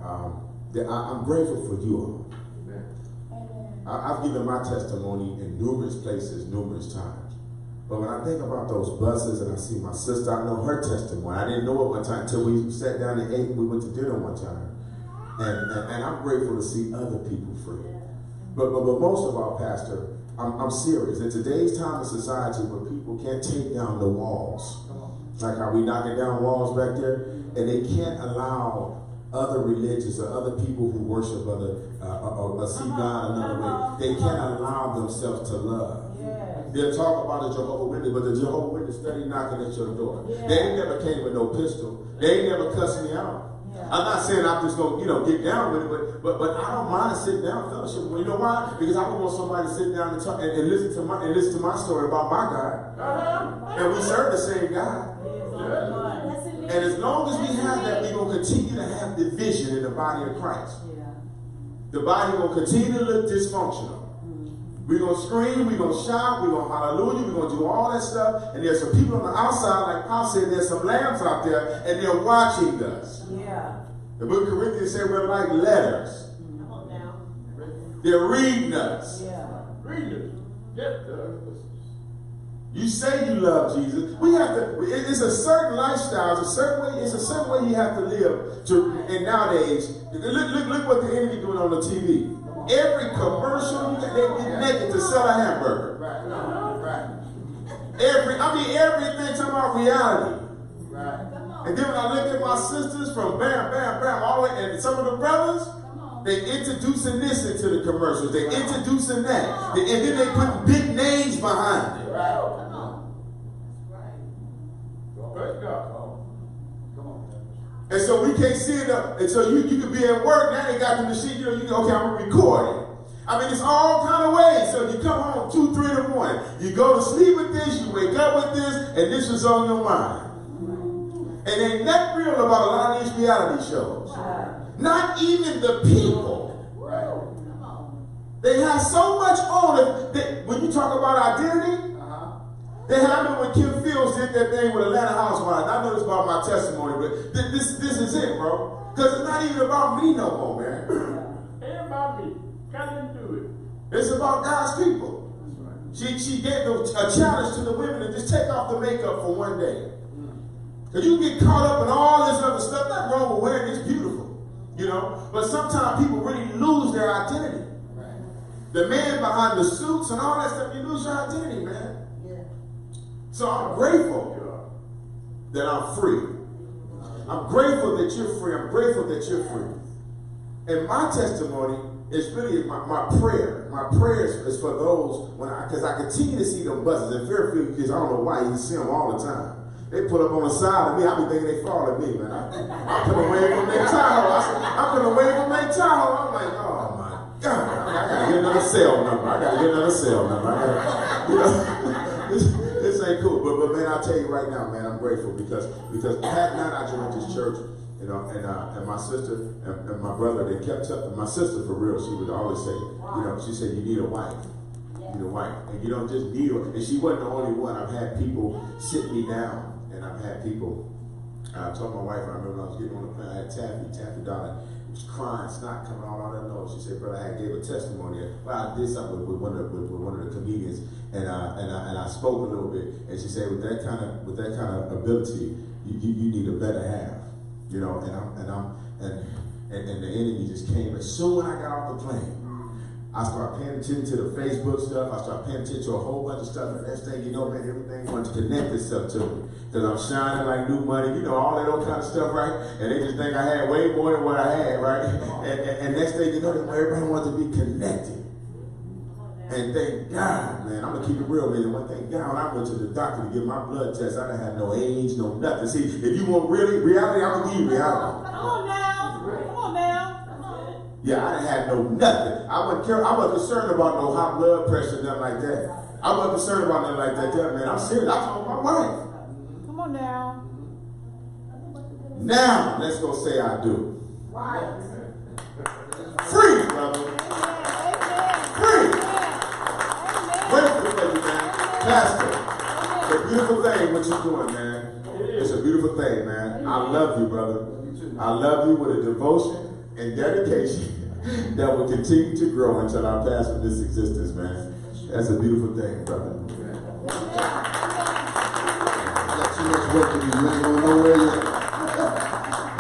I'm grateful for you all. I've given my testimony in numerous places, numerous times. But when I think about those buses and I see my sister, I know her testimony. I didn't know it one time until we sat down and ate and we went to dinner one time. And I'm grateful to see other people free. But most of all, Pastor, I'm serious. In today's time of society where people can't take down the walls, like how we knocking down walls back there, and they can't allow other religions or other people who worship other or see God another way. They can't allow themselves to love. They'll talk about the Jehovah's Witness, but the Jehovah's Witness steady knocking at your door. They ain't never came with no pistol. They ain't never cussed me out. I'm not saying I'm just gonna get down with it, but I don't mind sitting down fellowship. Well, you know why? Because I want somebody to sit down and talk and listen to my story about my God. And we serve the same God. And as long as we have that, we're going to continue to have division in the body of Christ. The body will continue to look dysfunctional. We're going to scream, we're going to shout, we're going to hallelujah, we're going to do all that stuff. And there's some people on the outside, like Paul said, there's some lambs out there, and they're watching us. The book of Corinthians said we're like letters. They're reading us. Reading us. You say you love Jesus. We have to. It's a certain lifestyle. It's a certain way you have to live. And nowadays, look what the enemy doing on the TV. Every commercial, they get naked to sell a hamburger. Everything talking about reality. And then when I look at my sisters from bam, bam, bam, all the way, and some of the brothers, they introducing this into the commercials. They introducing that, and then they put big names behind it. And so we can't see it up. And so you could be at work, now they got the machine, you can, okay, I'm going to record it. I mean, it's all kind of ways. So you come home 2, 3 in the morning. You go to sleep with this, you wake up with this, and this was on your mind. And ain't nothing real about a lot of these reality shows. Not even the people. They have so much on it. When you talk about identity, they have it when Kim Fields did that thing with Atlanta Housewives. I know it's about my testimony, but this is it, bro. Because it's not even about me no more, man. It ain't about me. God didn't do it. It's about God's people. She gave a challenge to the women to just take off the makeup for one day. Because you get caught up in all this other stuff. Nothing wrong with wearing it's beautiful, But sometimes people really lose their identity. The man behind the suits and all that stuff, you lose your identity, man. So I'm grateful that I'm free. I'm grateful that you're free. I'm grateful that you're free. And my testimony is really my prayer. My prayer is for those, because I continue to see them buses in Fairfield, because I don't know why you see them all the time. They put up on the side of me. I be thinking they fall at me, man. I put away from their Tahoe. I put away from their Tahoe. I'm like, oh my God, I gotta get another cell number. I gotta get another cell number. ain't cool. But man, I'll tell you right now, man, I'm grateful because Pat night I joined this church, you know, and my sister and my brother, they kept telling my sister, for real, she would always say, you know, she said, you need a wife. You need a wife. And you don't just need her. And she wasn't the only one. I've had people sit me down, and I've had people, I told my wife, I remember when I was getting on the plane, I had Taffy Donna, was crying, snot coming all out of her nose. She said, brother, I gave a testimony. Well, I did something with one of the comedians, and I spoke a little bit, and she said, with that kind of ability, you need a better half, you know. And the enemy just came. As soon as I got off the plane, I started paying attention to the Facebook stuff. I started paying attention to a whole bunch of stuff. And next thing you know, man, everything wanted to connect itself to me. Because I'm shining like new money, you know, all that old kind of stuff, right? And they just think I had way more than what I had, right? And next thing you know, everybody wants to be connected. And thank God, man, I'm going to keep it real, man. One thing down, I went to the doctor to get my blood test. I didn't have no age, no nothing. See, if you want reality, I'm going to give you reality. Come on now. Come on now. Yeah, I didn't have no nothing. I wasn't concerned about no high blood pressure, nothing like that. I wasn't concerned about nothing like that. Yeah, man, I'm serious. I told my wife. Come on now. Now, let's go say I do. Right. Free, brother. Free. Grateful for you, man. Pastor, it's a beautiful thing what you're doing, man. It's a beautiful thing, man. I love you, brother. I love you with a devotion and dedication that will continue to grow until I pass from this existence, man. That's a beautiful thing, brother. I got too much work to do. You ain't going nowhere yet.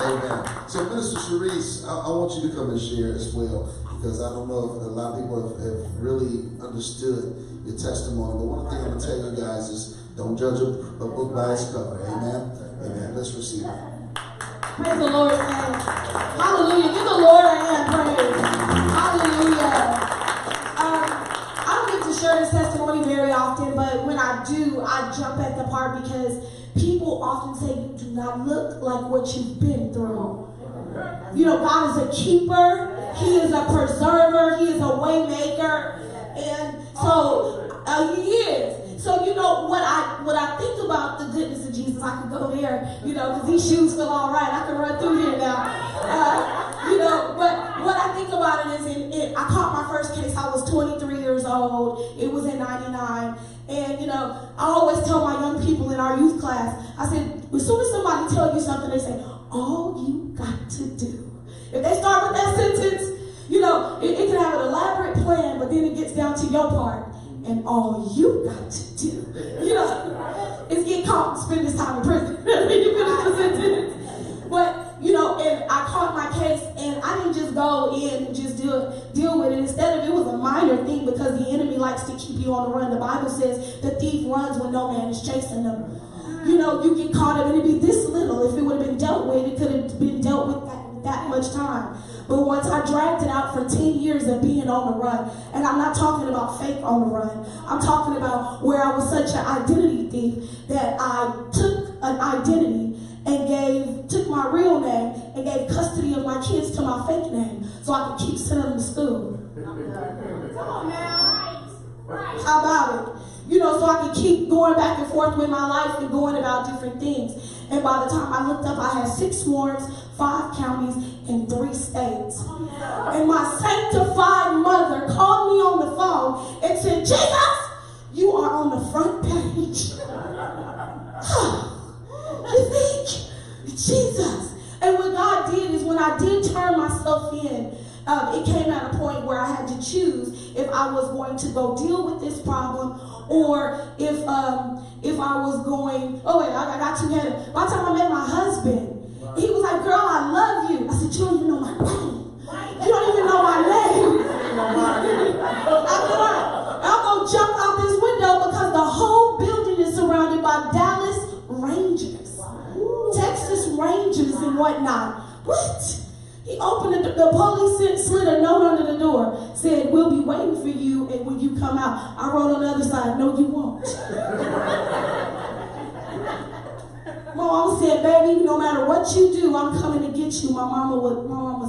Amen. So, Minister Sharice, I want you to come and share as well, because I don't know if a lot of people have really understood your testimony. But one thing I'm going to tell you guys is don't judge a book by its cover. Amen. Amen. Let's receive it. Praise the Lord, man. Hallelujah. Give the Lord a hand praise. Hallelujah. I don't get to share this testimony very often, but when I do, I jump at the part because people often say you do not look like what you've been through. You know, God is a keeper. He is a preserver. He is a way maker. And so he is. So, you know, what I think about the goodness of Jesus, I could go there, you know, because these shoes feel all right. I can run through here now. You know, but what I think about it is I caught my first case. I was 23 years old. It was in 99. And, you know, I always tell my young people in our youth class, I said, as soon as somebody tells you something, they say, all you got to do. If they start with that sentence, you know, it can have an elaborate plan, but then it gets down to your part. And all you got to do, you know, is get caught and spend this time in prison. You finish the sentence. But, you know, and I caught my case, and I didn't just go in and just deal with it. Instead of, it was a minor thing because the enemy likes to keep you on the run. The Bible says the thief runs when no man is chasing them. You know, you get caught up, and it'd be this little. If it would have been dealt with, it could have been dealt with that much time. But once I dragged it out for 10 years of being on the run, and I'm not talking about fake on the run, I'm talking about where I was such an identity thief that I took an identity and took my real name and gave custody of my kids to my fake name so I could keep sending them to school. Come on now. How about it? You know, so I could keep going back and forth with my life and going about different things. And by the time I looked up, I had 6 warrants, 5 counties, and 3 states. And my sanctified mother called me on the phone and said, Jesus, you are on the front page. You think? Jesus. And what God did is when I did turn myself in, it came at a point where I had to choose if I was going to go deal with this problem or if I was going, oh wait, I got too headed. By the time I met my husband, he was like, girl, I love you. I said, you don't even know my name. You don't even know my name. I'm going to jump out this window because the whole building is surrounded by Dallas Rangers, Texas Rangers and whatnot. What? He opened the police slid a note under the door, said, we'll be waiting for you and when you come out. I wrote on the other side, no you won't. My mama said, baby, no matter what you do, I'm coming to get you. My mama was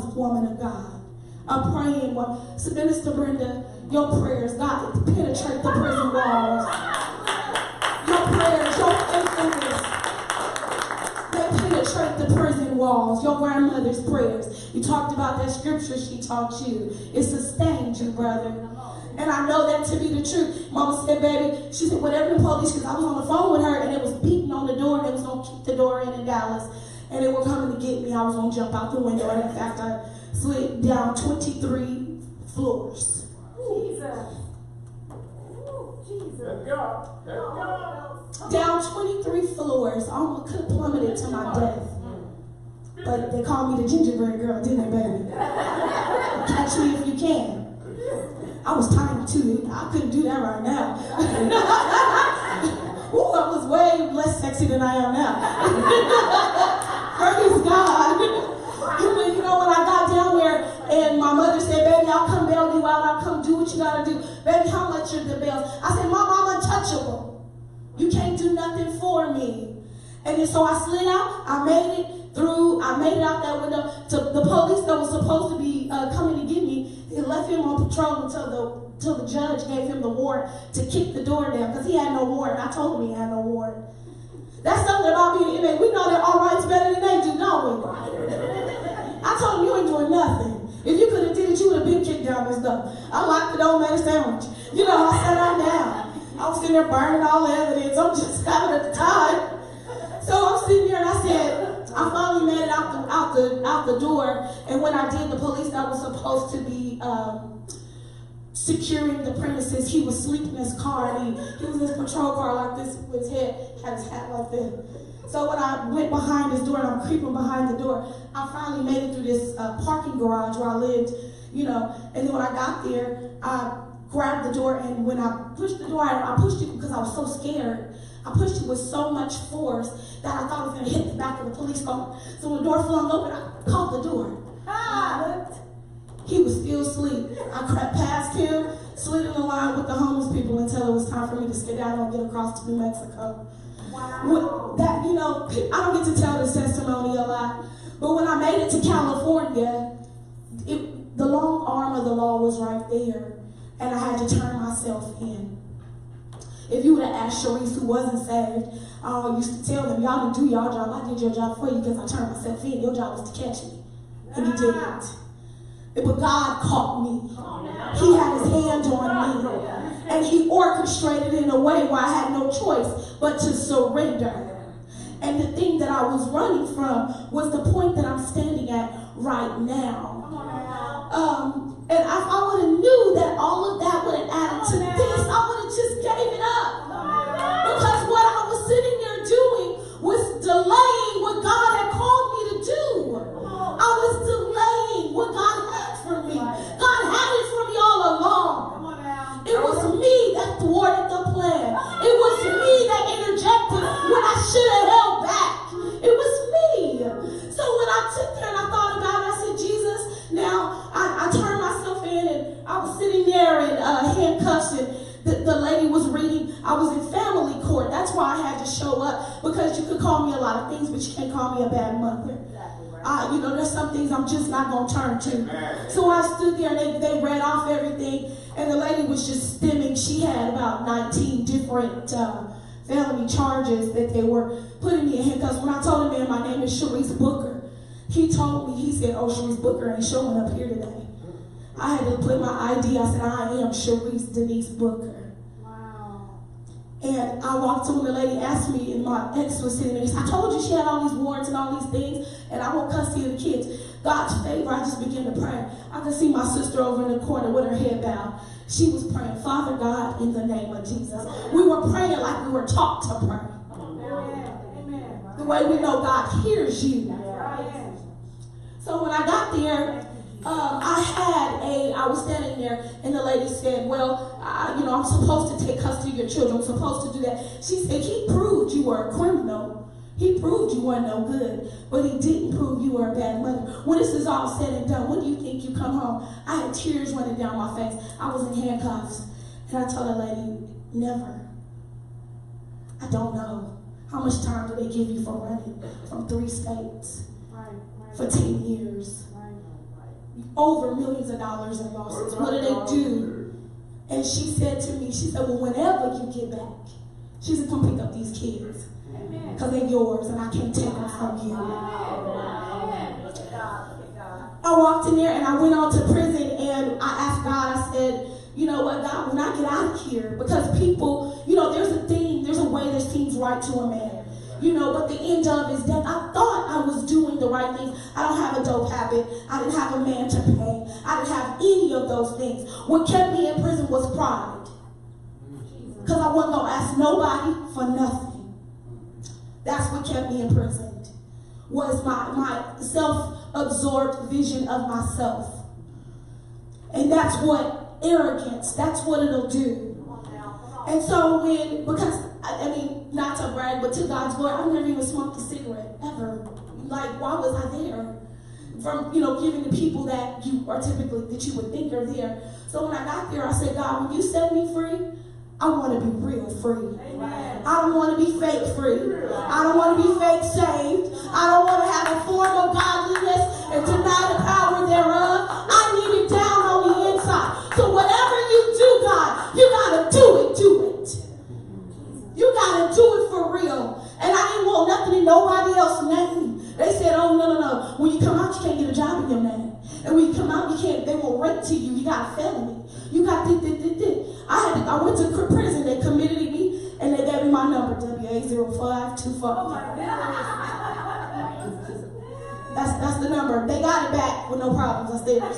a woman of God. I'm praying. So Minister Brenda, your prayers, God, penetrate the prison walls. Your prayers walls, your grandmother's prayers. You talked about that scripture she taught you. It sustained you, brother. And I know that to be the truth. Mama said, baby, she said, whatever the police, because I was on the phone with her and it was beating on the door and they was going to kick the door in Dallas. And they were coming to get me. I was going to jump out the window. And in fact, I slid down 23 floors. Jesus. Jesus. Let's go. Let's go. Down 23 floors. I almost could have plummeted to my death. But they called me the gingerbread girl, didn't they, baby? Catch me if you can. I was tiny too. I couldn't do that right now. Ooh, I was way less sexy than I am now. Praise God. You know, when I got down there and my mother said, baby, I'll come bail you out. I'll come do what you gotta do. Baby, how much are the bills? I said, Mom, I'm untouchable. You can't do nothing for me. And then so I slid out. I made it through. I made it out that window. To the police that was supposed to be coming to get me, they left him on patrol until the judge gave him the warrant to kick the door down because he had no warrant. I told him he had no warrant. That's something about being an inmate. We know that our rights better than they do, don't we? I told him you ain't doing nothing. If you could have did it, you would have been kicked down and stuff. I liked the old man sandwich. You know, I sat down. I was sitting there burning all the evidence. I'm just having a time. So I'm sitting there and I said, I finally made it out the door. And when I did, the police that was supposed to be securing the premises, he was sleeping in his car and he was in his patrol car like this with his head, had his hat like this. So when I went behind his door and I'm creeping behind the door, I finally made it through this parking garage where I lived, you know. And then when I got there, I grabbed the door, and when I pushed the door, I pushed it because I was so scared. I pushed it with so much force that I thought it was going to hit the back of the police car. So when the door flung open, I caught the door. He was still asleep. I crept past him, slid in the line with the homeless people until it was time for me to skedaddle and get across to New Mexico. Wow. That, you know, I don't get to tell this testimony a lot, but when I made it to California, the long arm of the law was right there, and I had to turn myself in. If you would have asked Sharice, who wasn't saved, I used to tell them, y'all didn't do y'all job, I did your job for you because I turned myself in. Your job was to catch me, and you didn't. But God caught me. He had his hand on me. And he orchestrated in a way where I had no choice but to surrender. And the thing that I was running from was the point that I'm standing at right now. And if I would have knew that all of that would have added to this, I would have just gave it up. Because what I was sitting there doing was delaying what God had called me to do. I was delaying what God had for me. God had it for me all along. It was me that thwarted the plan. It was me that interjected when I should have held back. It was me. So when I took there and I thought about it, I said, Jesus, now I turned myself in and I was sitting there in handcuffs, and the lady was reading. I was in family court. That's why I had to show up, because you could call me a lot of things, but you can't call me a bad mother. You know, there's some things I'm just not going to turn to. So I stood there and they read off everything, and the lady was just stimming. She had about 19 different felony charges that they were putting me in handcuffs. When I told him, man, my name is Sharice Booker, he told me, he said, oh, Sharice Booker ain't showing up here today. I had to put my ID. I said, I am Sharice Denise Booker. And I walked to when the lady asked me, and my ex was sitting there. I told you she had all these warrants and all these things, and I want custody of the kids. God's favor, I just began to pray. I could see my sister over in the corner with her head bowed. She was praying, Father God, in the name of Jesus. We were praying like we were taught to pray. Amen. The way we know God hears you. So when I got there, I was standing there, and the lady said, well, I'm supposed to take custody of your children. I'm supposed to do that. She said, he proved you were a criminal. He proved you weren't no good, but he didn't prove you were a bad mother. When this is all said and done, when do you think you come home? I had tears running down my face. I was in handcuffs, and I told the lady, never. I don't know. How much time do they give you for running from 3 states for 10 years? Over millions of dollars in lawsuits. What do they do? And she said to me, she said, well, whenever you get back, she said, come pick up these kids. Because they're yours, and I can't take them from you. I walked in there and I went on to prison and I asked God, I said, you know what, God, when I get out of here, because people, you know, there's a way that seems right to a man, you know, but the end of is death. I thought I was doing the right things. I don't have a dope habit. I didn't have a man to pay. I didn't have any of those things. What kept me in prison was pride. Because I wasn't going to ask nobody for nothing. That's what kept me in prison, was my self-absorbed vision of myself. And that's what arrogance, that's what it'll do. And so because not to brag, but to God's glory, I've never even smoked a cigarette, ever. Like, why was I there? From, giving to people that you would think are there. So when I got there, I said, God, when you set me free, I want to be real free. Amen. I don't want to be fake free. I don't want to be fake saved. I don't want to have a form of godliness and deny the power thereof. I need it down on the inside. So whatever you do, God, you got to do it. You got to do it for real. And I didn't want nothing in nobody else's name. They said, oh, no. When you come out, you can't get a job in your name. And when you come out, they won't rent to you. You got a felony. You got this. I went to prison. They committed me, and they gave me my number, WA0524. Oh my God. That's the number. They got it back with no problems. I stayed there.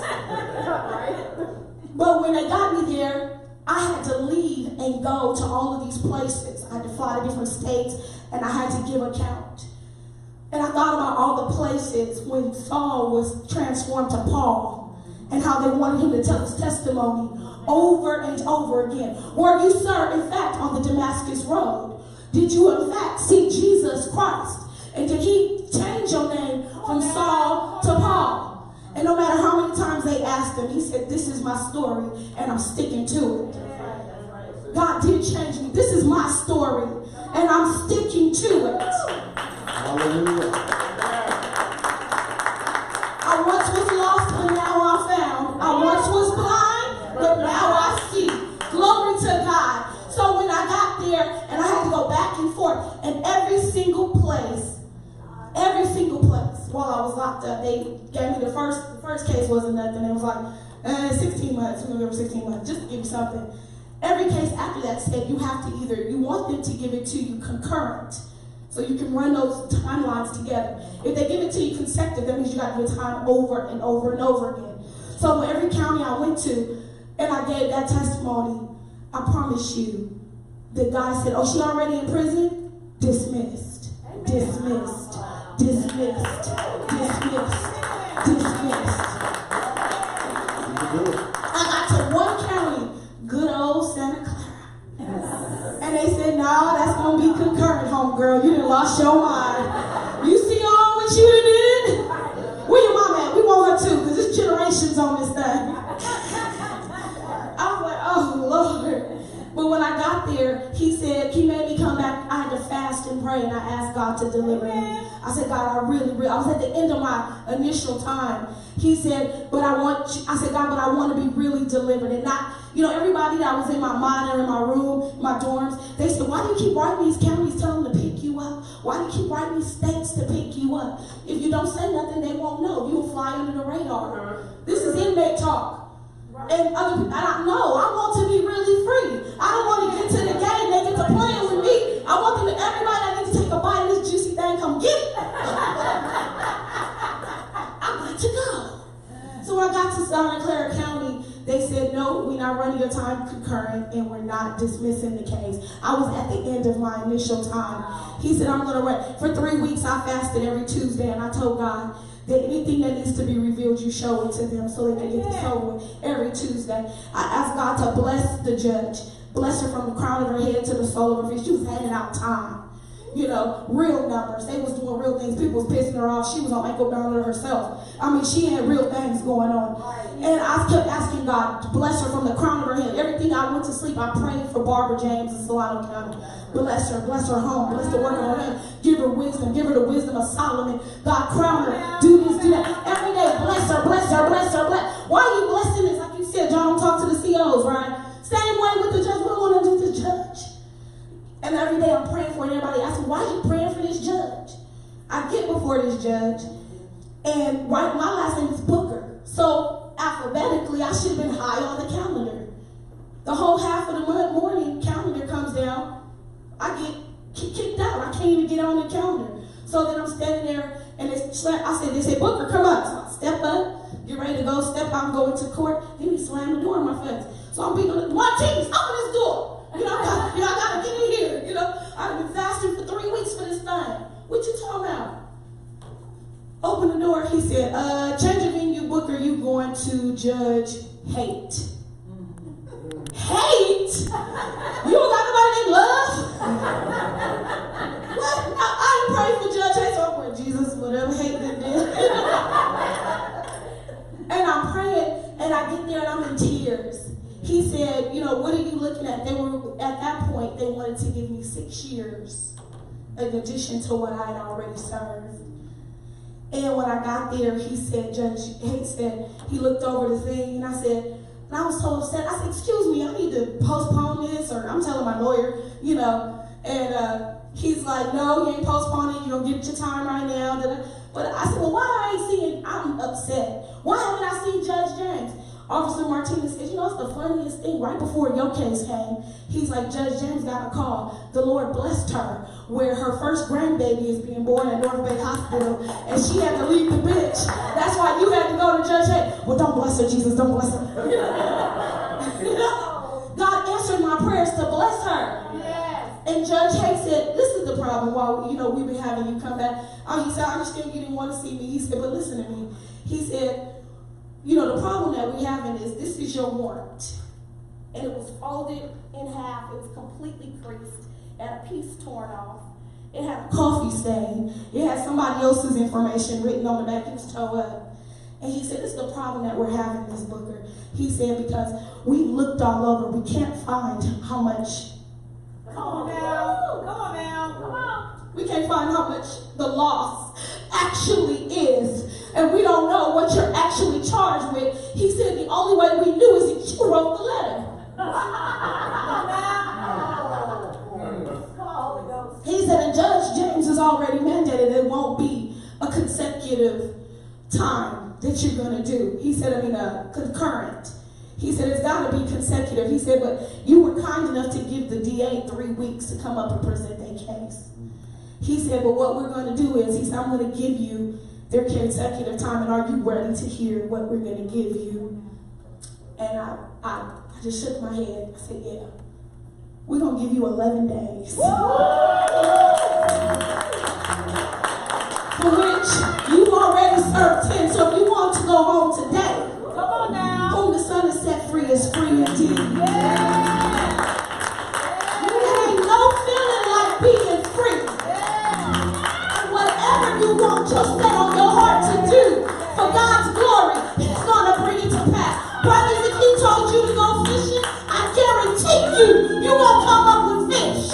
But when they got me there, I had to leave and go to all of these places. I had to fly to different states, and I had to give account. And I thought about all the places when Saul was transformed to Paul, and how they wanted him to tell his testimony over and over again. Were you, sir, in fact, on the Damascus Road? Did you, in fact, see Jesus Christ? And did he change your name from Saul to Paul? And no matter how many times they asked him, he said, this is my story, and I'm sticking to it. God did change me. This is my story, and I'm sticking to it. Hallelujah. I once was lost, but now I'm found. I once was blind, but now I see. Glory to God. So when I got there, and I had to go back and forth, and every single place, while I was locked up, they gave me the first case wasn't nothing. It was like 16 months. We're gonna give 16 months, just to give you something. Every case after that said you have to you want them to give it to you concurrent, so you can run those timelines together. If they give it to you consecutive, that means you got to do time over and over and over again. So every county I went to, and I gave that testimony, I promise you, the guy said, oh, she already in prison? Dismissed. Dismissed. Dismissed. Dismissed. Dismissed. I got to one county, good old Santa Clara. And they said, no, that's going to be concurrent, homegirl. You done lost your mind. You see all what you did? Where your mom at? We want her too, because there's generations on this thing. I was like, oh, Lord. But when I got there, he said, he made me come back. I had to fast and pray, and I asked God to deliver me. I said, God, I was at the end of my initial time. He said, I said, God, but I want to be really delivered. And not, everybody that was in my mind or in my room, my dorms, they said, why do you keep writing these counties, telling them to pick you up? Why do you keep writing these states to pick you up? If you don't say nothing, they won't know. You will fly under the radar. This is inmate talk. And other people, I want to be really free. I don't want to get to the gate and they get to playing with me. I want them everybody that needs to take a bite of this juicy thing, come get it. I'm got to go. So when I got to Santa Clara County, they said, no, we're not running your time concurrent and we're not dismissing the case. I was at the end of my initial time. He said, I'm going to run. For 3 weeks, I fasted every Tuesday, and I told God, that anything that needs to be revealed, you show it to them so they can get this over with every Tuesday. I asked God to bless the judge, bless her from the crown of her head to the sole of her feet. She was handing out time, real numbers. They was doing real things. People was pissing her off. She was on ankle monitor herself. She had real things going on. And I kept asking God to bless her from the crown of her head. Everything I went to sleep, I prayed for Barbara James in Solano County. Bless her home, bless the work of her hand. Give her wisdom, give her the wisdom of Solomon. God, crown her, do this, do that. Every day, bless her, bless her, bless her, bless. Why are you blessing this? Like you said, John, don't talk to the COs, right? Same way with the judge. What do we want to do to the judge? And every day I'm praying for it. And everybody asks me, why are you praying for this judge? I get before this judge, And my last name is Booker. So alphabetically, I should have been high on the calendar. The whole half of the morning calendar comes down. I get kicked out. I can't even get on the calendar. So then I'm standing there, and they said, Booker, come up. So I step up, get ready to go, step out and go into court. Then he slammed the door in my face. So I'm beating on the Martinez, open this door. I gotta get in here. I've been fasting for 3 weeks for this thing. What you talking about? Open the door. He said, change of venue, Booker, you going to Judge Hate. Hate? You don't got nobody named Love? What? I didn't pray for Judge Hate, so I'm praying, Jesus, whatever hate that did. And I'm praying, and I get there, and I'm in tears. He said, what are you looking at? At that point, they wanted to give me 6 years in addition to what I had already served. And when I got there, he said, Judge Hate said, he looked over the thing, and I was so upset. I said, excuse me, I need to postpone this, or I'm telling my lawyer, and he's like, no, you ain't postponing, you don't get your time right now. But I said, well, why I'm upset. Why haven't I seen Judge James? Officer Martinez said, it's the funniest thing, right before your case came, he's like, Judge James got a call. The Lord blessed her, where her first grandbaby is being born at North Bay Hospital, and she had to leave the bench. That's why you had to go to Judge Hay. Well, don't bless her, Jesus, don't bless her. God answered my prayers to bless her. Yes. And Judge Hay said, this is the problem while, we've been having you come back. He said, I understand you didn't want to see me. He said, but listen to me. He said, the problem that we're having is this is your warrant. And it was folded in half. It was completely creased and a piece torn off. It had a coffee stain. It had somebody else's information written on the back. It was tore up. And he said, this is the problem that we're having, Ms. Booker. He said, because we've looked all over. We can't find how much. Come on now. We can't find how much the loss actually is. And we don't know what you're actually charged with. He said the only way we knew is that you wrote the letter. He said, and Judge James has already mandated it won't be a consecutive time that you're going to do. He said, concurrent. He said, it's got to be consecutive. He said, but you were kind enough to give the DA 3 weeks to come up and present their case. He said, but what we're going to do is, he said, I'm going to give you their consecutive time, and are you ready to hear what we're going to give you? And I just shook my head. I said, yeah. We're going to give you 11 days. For which you've already served 10. So if you want to go home today, come on now. Whom the Son is set free is free indeed. Yeah. There ain't no feeling like being free. And whatever you want to set on your heart to do for God's glory, He's going to bring it to pass. Brothers, if He told you to go fishing, I guarantee you won't come up with fish.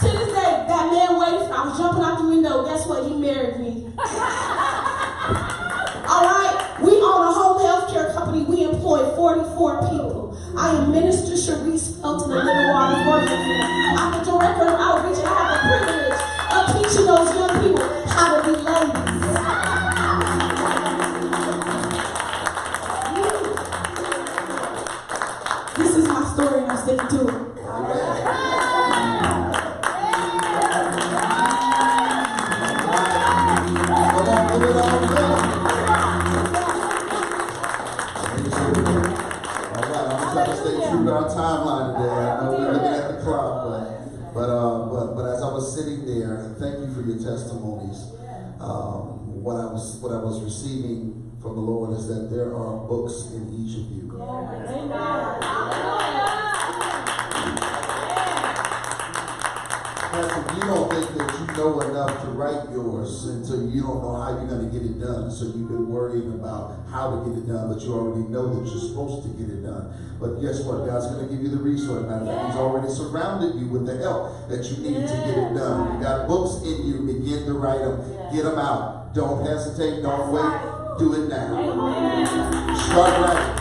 To this day, that man waited. I was jumping out the window. Guess what? He married me. All right, we own a home health care company. We employ 44 people. I am Minister Sharice Felton of Living Waters Worship. I'm the director of outreach, and I have the privilege of teaching those young people how to be ladies. This is my story, and I'm sticking to it. Our timeline today. I know we're looking at the clock, but as I was sitting there, and thank you for your testimonies. What I was receiving from the Lord is that there are books in each of you. If you don't think that you know enough to write yours, and so you don't know how you're going to get it done, so you've been worrying about how to get it done, but you already know that you're supposed to get it done. But guess what? God's going to give you the resource. Matter of fact, He's already surrounded you with the help that you need to get it done. You got books in you. Begin to write them. Get them out. Don't hesitate. Don't wait. Do it now. Start writing.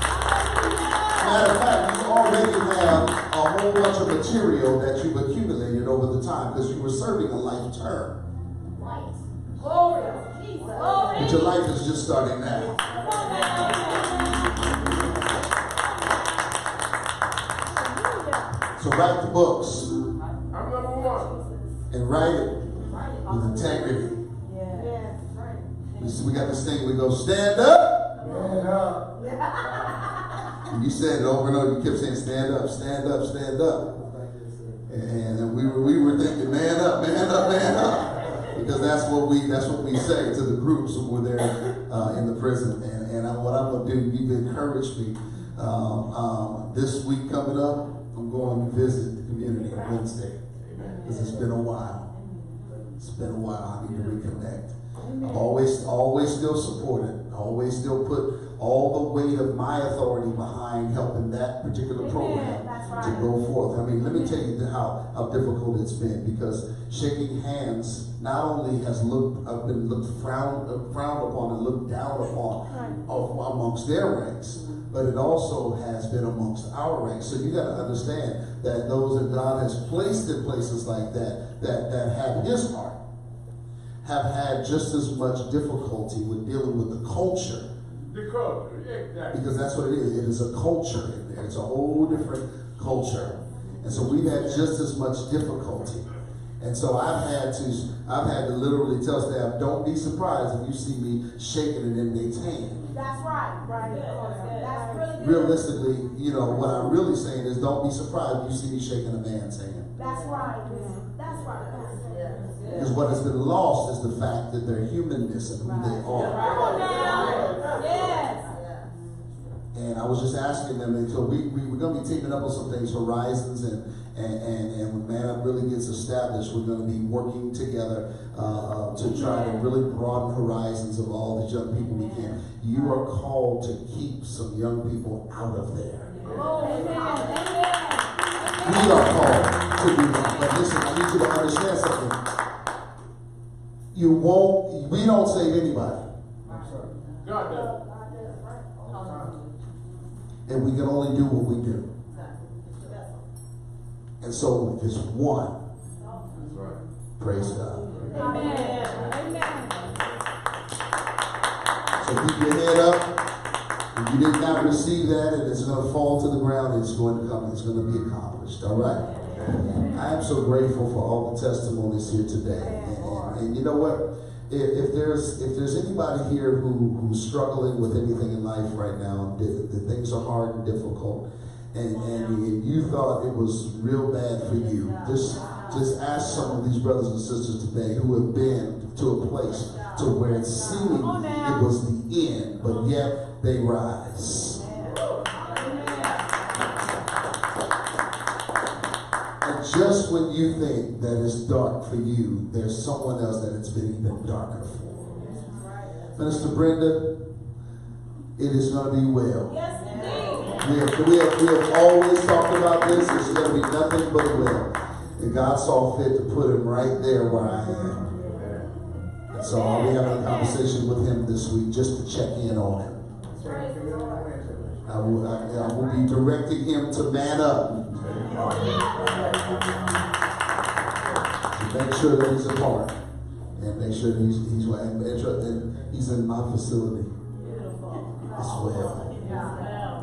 Matter of fact, you already have a whole bunch of material that you've accumulated over the time because you were serving a life term. But your life is just starting now. So write the books I'm number one. and write it with integrity. We got this thing, we go, stand up. Stand up. And you said it over and over, you kept saying stand up, stand up, stand up. And we were thinking, man up, man up, man up. Because that's what we say to the groups who were there in the prison. And what I'm gonna do, you've encouraged me. This week coming up, I'm going to visit the community on Wednesday. Because it's been a while. It's been a while. I need to reconnect. I've always still supported. I always still put all the weight of my authority behind helping that particular program to go forth. I mean, let me tell you how difficult it's been, because shaking hands not only has been looked frowned upon and looked down upon amongst their ranks, but it also has been amongst our ranks. So you got to understand that those that God has placed in places like that have His heart, have had just as much difficulty with dealing with the culture. The culture, exactly. Because that's what it is. It is a culture in there. It's a whole different culture. And so we've had just as much difficulty. And so I've had to literally tell staff, don't be surprised if you see me shaking an inmate's hand. That's right. That's really good. Realistically, what I'm really saying is don't be surprised if you see me shaking a man's hand. That's right. That's right. Because what has been lost is the fact that their humanness and who they are. Come on now. Yes. And I was just asking them, and so we're going to be teaming up on some things, Horizons, and when Man Up really gets established, we're going to be working together to try to really broaden horizons of all the young people we can. You are called to keep some young people out of there. We are called to do that. But listen, I need you to understand something. We don't save anybody. God does. And we can only do what we do. And so if it's one, praise God. Amen. So keep your head up. If you did not receive that, and it's going to fall to the ground, it's going to come, it's going to be accomplished. All right? I am so grateful for all the testimonies here today. And you know what? If there's anybody here who's struggling with anything in life right now, the things are hard and difficult, and you thought it was real bad for you, just ask some of these brothers and sisters today who have been to a place to where it seemed it was the end, but yet they rise. Just when you think that it's dark for you, there's someone else that it's been even darker for. Minister Brenda, it is going to be well. Yes, indeed. We have always talked about this. It's going to be nothing but well. And God saw fit to put him right there where I am. And so I'll be having a conversation with him this week just to check in on him. I will be directing him to man up. To make sure that he's a part, and make sure he's in my facility as well.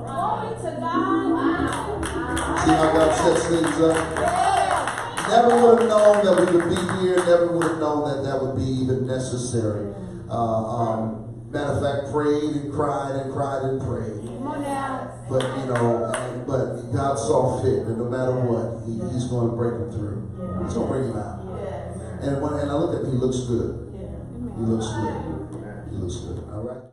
Glory to God. See how God sets things up? Never would have known that we would be here. Never would have known that would be even necessary. Matter of fact, prayed and cried and cried and prayed. Come on now. But but God saw fit that no matter what, He's going to break him through. He's going to bring him out. And I look at him, he looks good. He looks good. He looks good. All right.